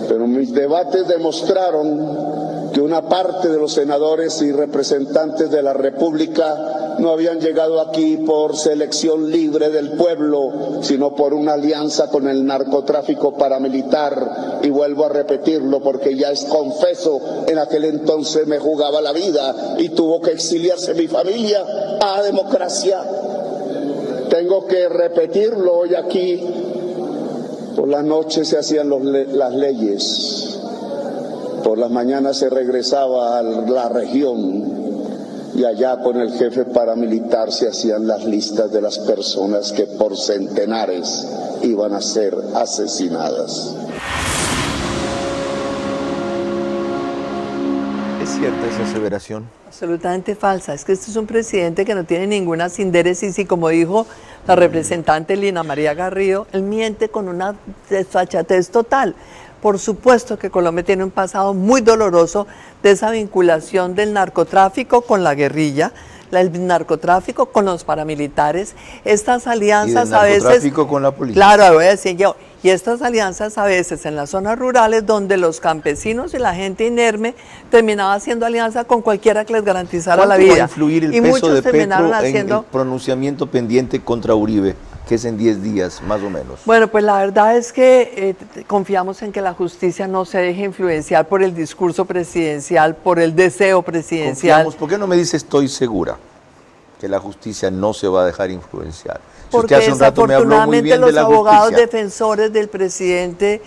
pero mis debates demostraron que una parte de los senadores y representantes de la República no habían llegado aquí por selección libre del pueblo, sino por una alianza con el narcotráfico paramilitar. Y vuelvo a repetirlo porque ya es confeso, en aquel entonces me jugaba la vida y tuvo que exiliarse mi familia a democracia. Tengo que repetirlo hoy aquí. Por la noche se hacían las leyes, por las mañanas se regresaba a la región y allá con el jefe paramilitar se hacían las listas de las personas que por centenares iban a ser asesinadas. ¿Es cierta esa aseveración? Absolutamente falsa. Es que este es un presidente que no tiene ninguna sindéresis y, como dijo la representante Lina María Garrido, él miente con una desfachatez total. Por supuesto que Colombia tiene un pasado muy doloroso de esa vinculación del narcotráfico con la guerrilla, el narcotráfico con los paramilitares, estas alianzas a veces... Y el narcotráfico con la policía. Claro, voy a decir yo. Y estas alianzas a veces en las zonas rurales donde los campesinos y la gente inerme terminaba haciendo alianza con cualquiera que les garantizara la vida. ¿Cuánto va a influir el y peso de Petro haciendo... en el pronunciamiento pendiente contra Uribe, que es en 10 días, más o menos? Bueno, pues la verdad es que confiamos en que la justicia no se deje influenciar por el discurso presidencial, por el deseo presidencial. Confiamos. ¿Por qué no me dice estoy segura que la justicia no se va a dejar influenciar? Si porque usted hace un rato me habló muy bien los de la abogados justicia. defensores del presidente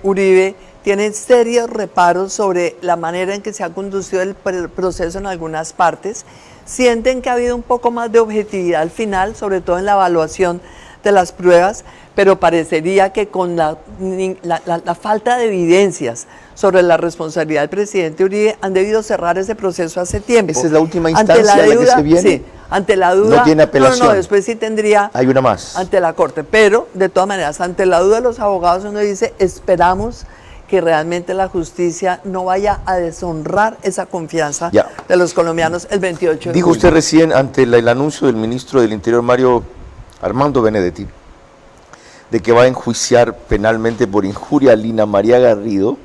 Uribe tienen serios reparos sobre la manera en que se ha conducido el proceso en algunas partes. Sienten que ha habido un poco más de objetividad al final, sobre todo en la evaluación de las pruebas, pero parecería que con la falta de evidencias sobre la responsabilidad del presidente Uribe han debido cerrar ese proceso hace tiempo. ¿Esa es la última instancia a la que se viene? Sí, ante la duda. No tiene apelación. No, después sí tendría. Hay una más. Ante la Corte, pero de todas maneras, ante la duda de los abogados uno dice, esperamos que realmente la justicia no vaya a deshonrar esa confianza de los colombianos el 28 de julio. Dijo usted recién, ante el anuncio del ministro del Interior, Mario Armando Benedetti, de que va a enjuiciar penalmente por injuria a Lina María Garrido,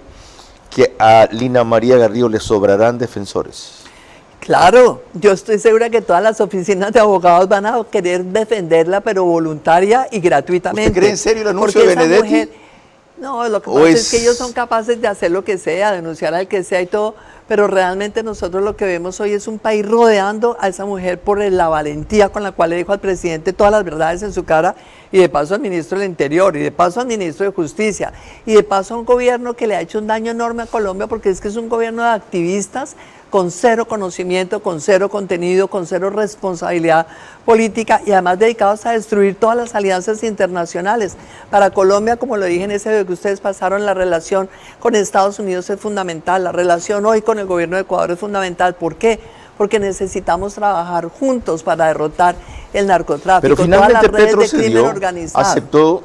que a Lina María Garrido le sobrarán defensores. Claro, yo estoy segura que todas las oficinas de abogados van a querer defenderla, pero voluntaria y gratuitamente. ¿Usted cree en serio el anuncio de Benedetti? No, lo que pasa es que ellos son capaces de hacer lo que sea, denunciar al que sea y todo, pero realmente nosotros lo que vemos hoy es un país rodeando a esa mujer por la valentía con la cual le dijo al presidente todas las verdades en su cara, y de paso al ministro del Interior, y de paso al ministro de Justicia, y de paso a un gobierno que le ha hecho un daño enorme a Colombia, porque es que es un gobierno de activistas con cero conocimiento, con cero contenido, con cero responsabilidad política y además dedicados a destruir todas las alianzas internacionales. Para Colombia, como lo dije en ese video que ustedes pasaron, la relación con Estados Unidos es fundamental, la relación hoy con el gobierno de Ecuador es fundamental. ¿Por qué? Porque necesitamos trabajar juntos para derrotar el narcotráfico. Pero finalmente todas las redes Petro de crimen cedió, organizado. aceptó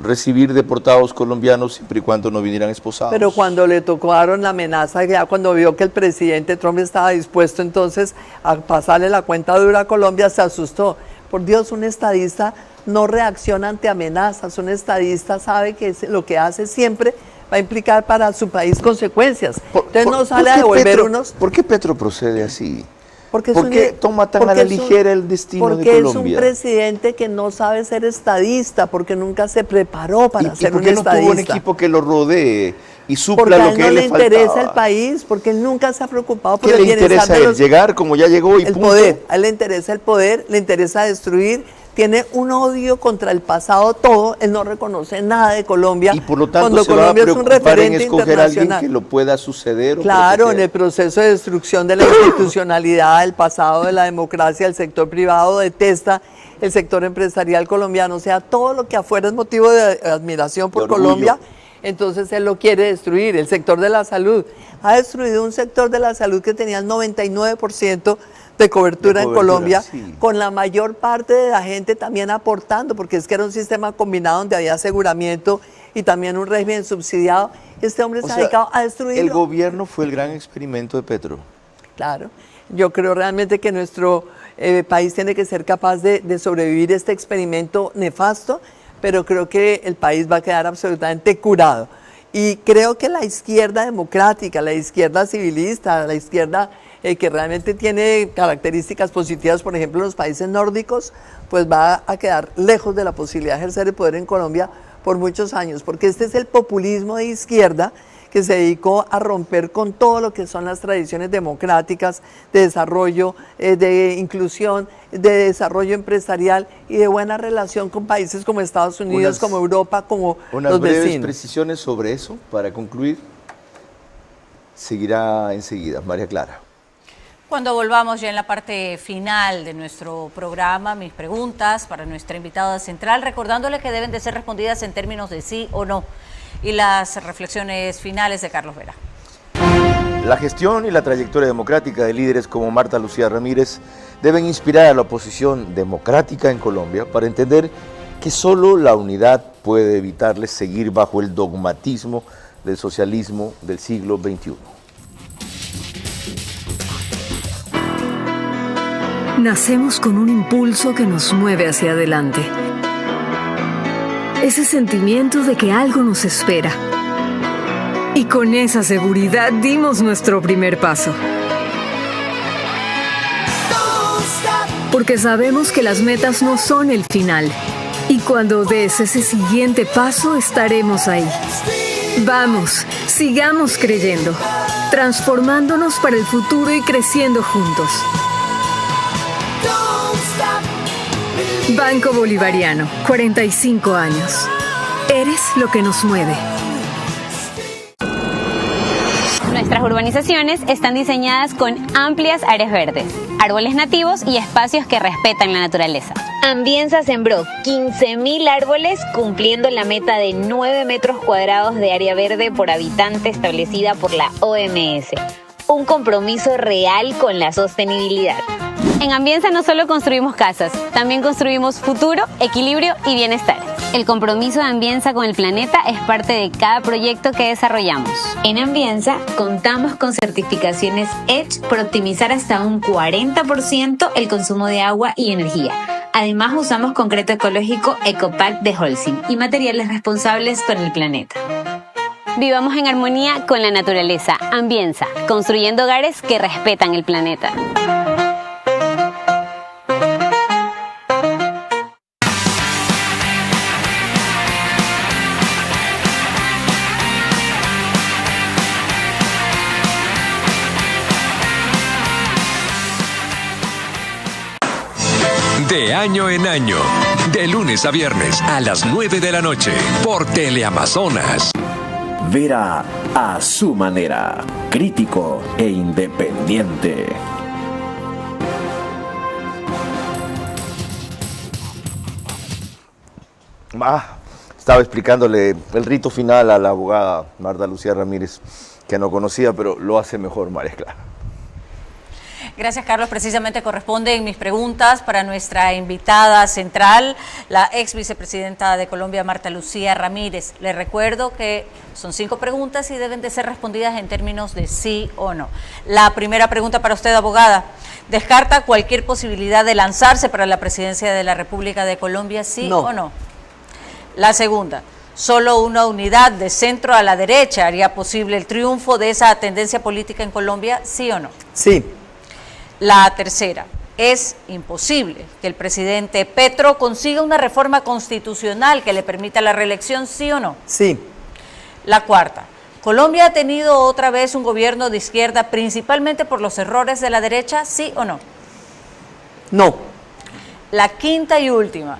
recibir deportados colombianos siempre y cuando no vinieran esposados. Pero cuando le tocaron la amenaza, ya cuando vio que el presidente Trump estaba dispuesto entonces a pasarle la cuenta dura a Colombia, se asustó. Por Dios, un estadista no reacciona ante amenazas, un estadista sabe que lo que hace siempre va a implicar para su país consecuencias. Entonces no sale a devolver unos... ¿Por qué Petro procede así? ¿Por es un- qué toma tan a la ligera el destino de Porque es un Colombia? presidente que no sabe ser estadista, porque nunca se preparó para ¿Y ser por un qué no estadista. tuvo un equipo que lo rodee y Porque supla a lo él que no él le le interesa faltaba? el país, porque él nunca se ha preocupado por ¿Qué el le bienestar interesa a de él? los... ¿Llegar como ya llegó y el punto? poder, a él le interesa el poder, le interesa destruir, tiene un odio contra el pasado todo, él no reconoce nada de Colombia. Y por lo tanto cuando se va a Colombia es un preocupar en referente escoger a alguien internacional. que lo pueda suceder o Claro, proteger. en el proceso de destrucción de la institucionalidad, el pasado de la democracia, el sector privado detesta el sector empresarial colombiano, o sea, todo lo que afuera es motivo de admiración por De orgullo. Colombia, entonces él lo quiere destruir. El sector de la salud, ha destruido un sector de la salud que tenía el 99% de cobertura en Colombia, sí. con la mayor parte de la gente también aportando, porque es que era un sistema combinado donde había aseguramiento y también un régimen subsidiado. Este hombre O se ha sea, dedicado a destruirlo. El gobierno fue el gran experimento de Petro. Claro, yo creo realmente que nuestro país tiene que ser capaz de sobrevivir este experimento nefasto, pero creo que el país va a quedar absolutamente curado. Y creo que la izquierda democrática, la izquierda civilista, la izquierda que realmente tiene características positivas, por ejemplo, en los países nórdicos, pues va a quedar lejos de la posibilidad de ejercer el poder en Colombia por muchos años, porque este es el populismo de izquierda que se dedicó a romper con todo lo que son las tradiciones democráticas de desarrollo, de inclusión, de desarrollo empresarial y de buena relación con países como Estados Unidos, como Europa, como Unas los breves vecinos. precisiones sobre eso para concluir. Seguirá enseguida, María Clara. Cuando volvamos ya en la parte final de nuestro programa, mis preguntas para nuestra invitada central, recordándole que deben de ser respondidas en términos de sí o no, y las reflexiones finales de Carlos Vera. La gestión y la trayectoria democrática de líderes como Marta Lucía Ramírez deben inspirar a la oposición democrática en Colombia para entender que solo la unidad puede evitarles seguir bajo el dogmatismo del socialismo del siglo XXI. Nacemos con un impulso que nos mueve hacia adelante. Ese sentimiento de que algo nos espera. Y con esa seguridad dimos nuestro primer paso. Porque sabemos que las metas no son el final. Y cuando des ese siguiente paso, estaremos ahí. Vamos, sigamos creyendo, transformándonos para el futuro y creciendo juntos. Banco Bolivariano, 45 años. Eres lo que nos mueve. Nuestras urbanizaciones están diseñadas con amplias áreas verdes, árboles nativos y espacios que respetan la naturaleza. Ambienza sembró 15.000 árboles, cumpliendo la meta de 9 metros cuadrados de área verde por habitante establecida por la OMS. Un compromiso real con la sostenibilidad. En Ambienza no solo construimos casas, también construimos futuro, equilibrio y bienestar. El compromiso de Ambienza con el planeta es parte de cada proyecto que desarrollamos. En Ambienza contamos con certificaciones EDGE por optimizar hasta un 40% el consumo de agua y energía. Además usamos concreto ecológico Ecopack de Holcim y materiales responsables con el planeta. Vivamos en armonía con la naturaleza. Ambienza, construyendo hogares que respetan el planeta. De año en año, de lunes a viernes a las 9 de la noche, por Teleamazonas. Vera a su manera, crítico e independiente. Estaba explicándole el rito final a la abogada Marta Lucía Ramírez, que no conocía, pero lo hace mejor María Clara. Gracias, Carlos. Precisamente corresponden mis preguntas para nuestra invitada central, la ex vicepresidenta de Colombia, Marta Lucía Ramírez. Les recuerdo que son 5 preguntas y deben de ser respondidas en términos de sí o no. La primera pregunta para usted, abogada. ¿Descarta cualquier posibilidad de lanzarse para la presidencia de la República de Colombia, sí o no? La segunda. ¿Solo una unidad de centro a la derecha haría posible el triunfo de esa tendencia política en Colombia, sí o no? Sí. La tercera, es imposible que el presidente Petro consiga una reforma constitucional que le permita la reelección, ¿sí o no? Sí. La cuarta, ¿Colombia ha tenido otra vez un gobierno de izquierda principalmente por los errores de la derecha, sí o no? No. La quinta y última,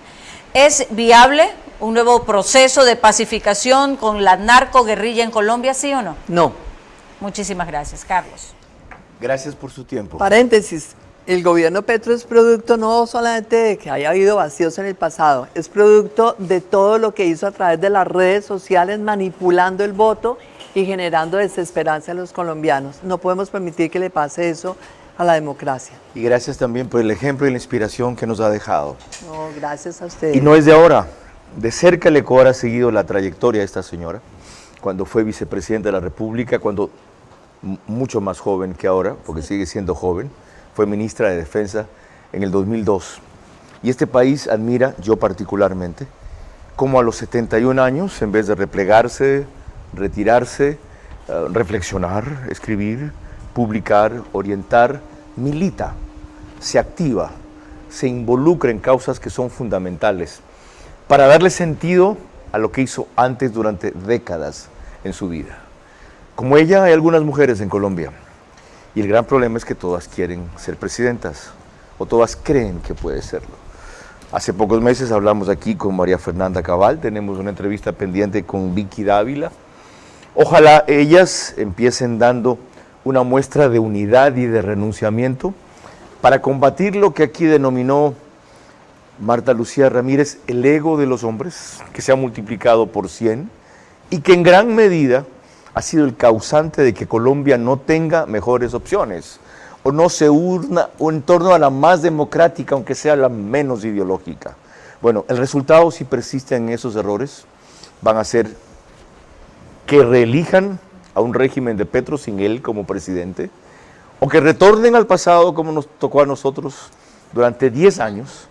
¿es viable un nuevo proceso de pacificación con la narcoguerrilla en Colombia, sí o no? No. Muchísimas gracias, Carlos. Gracias por su tiempo. Paréntesis, el gobierno Petro es producto no solamente de que haya habido vacíos en el pasado, es producto de todo lo que hizo a través de las redes sociales, manipulando el voto y generando desesperanza en los colombianos. No podemos permitir que le pase eso a la democracia. Y gracias también por el ejemplo y la inspiración que nos ha dejado. No, gracias a ustedes. Y no es de ahora. De cerca el Ecuador ha seguido la trayectoria de esta señora, cuando fue vicepresidenta de la República, cuando mucho más joven que ahora, porque sigue siendo joven, fue ministra de Defensa en el 2002. Y este país admira, yo particularmente, cómo a los 71 años, en vez de replegarse, retirarse, reflexionar, escribir, publicar, orientar, milita, se activa, se involucra en causas que son fundamentales para darle sentido a lo que hizo antes durante décadas en su vida. Como ella, hay algunas mujeres en Colombia y el gran problema es que todas quieren ser presidentas o todas creen que puede serlo. Hace pocos meses hablamos aquí con María Fernanda Cabal, tenemos una entrevista pendiente con Vicky Dávila. Ojalá ellas empiecen dando una muestra de unidad y de renunciamiento para combatir lo que aquí denominó Marta Lucía Ramírez el ego de los hombres, que se ha multiplicado por 100 y que en gran medida ha sido el causante de que Colombia no tenga mejores opciones o no se una en torno a la más democrática, aunque sea la menos ideológica. Bueno, el resultado, si persisten en esos errores, van a ser que reelijan a un régimen de Petro sin él como presidente, o que retornen al pasado como nos tocó a nosotros durante 10 años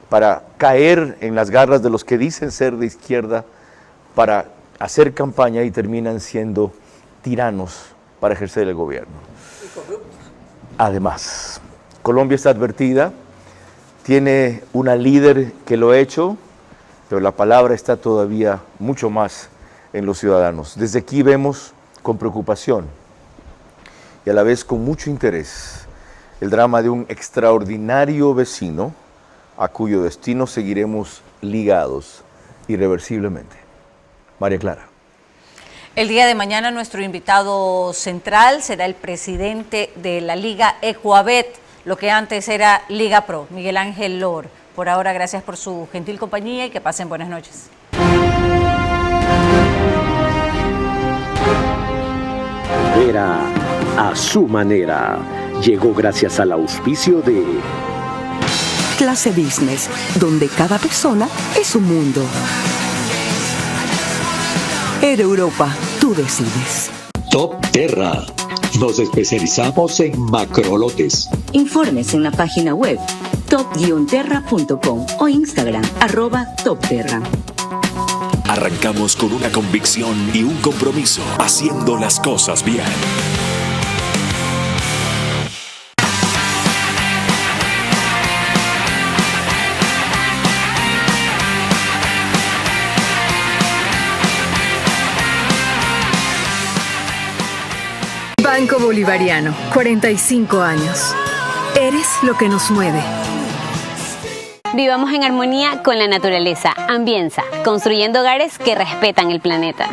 para caer en las garras de los que dicen ser de izquierda para hacer campaña y terminan siendo tiranos para ejercer el gobierno. Además, Colombia está advertida, tiene una líder que lo ha hecho, pero la palabra está todavía mucho más en los ciudadanos. Desde aquí vemos con preocupación y a la vez con mucho interés el drama de un extraordinario vecino a cuyo destino seguiremos ligados irreversiblemente. María Clara. El día de mañana nuestro invitado central será el presidente de la Liga Ecuabet, lo que antes era Liga Pro, Miguel Ángel Lor. Por ahora, gracias por su gentil compañía y que pasen buenas noches. Vera a su manera. Llegó gracias al auspicio de Clase Business, donde cada persona es un mundo. Air Europa, tú decides. Top Terra. Nos especializamos en macrolotes. Informes en la página web top-terra.com o Instagram @topterra. Arrancamos con una convicción y un compromiso, haciendo las cosas bien. Banco Bolivariano, 45 años. Eres lo que nos mueve. Vivamos en armonía con la naturaleza. Ambienza, construyendo hogares que respetan el planeta.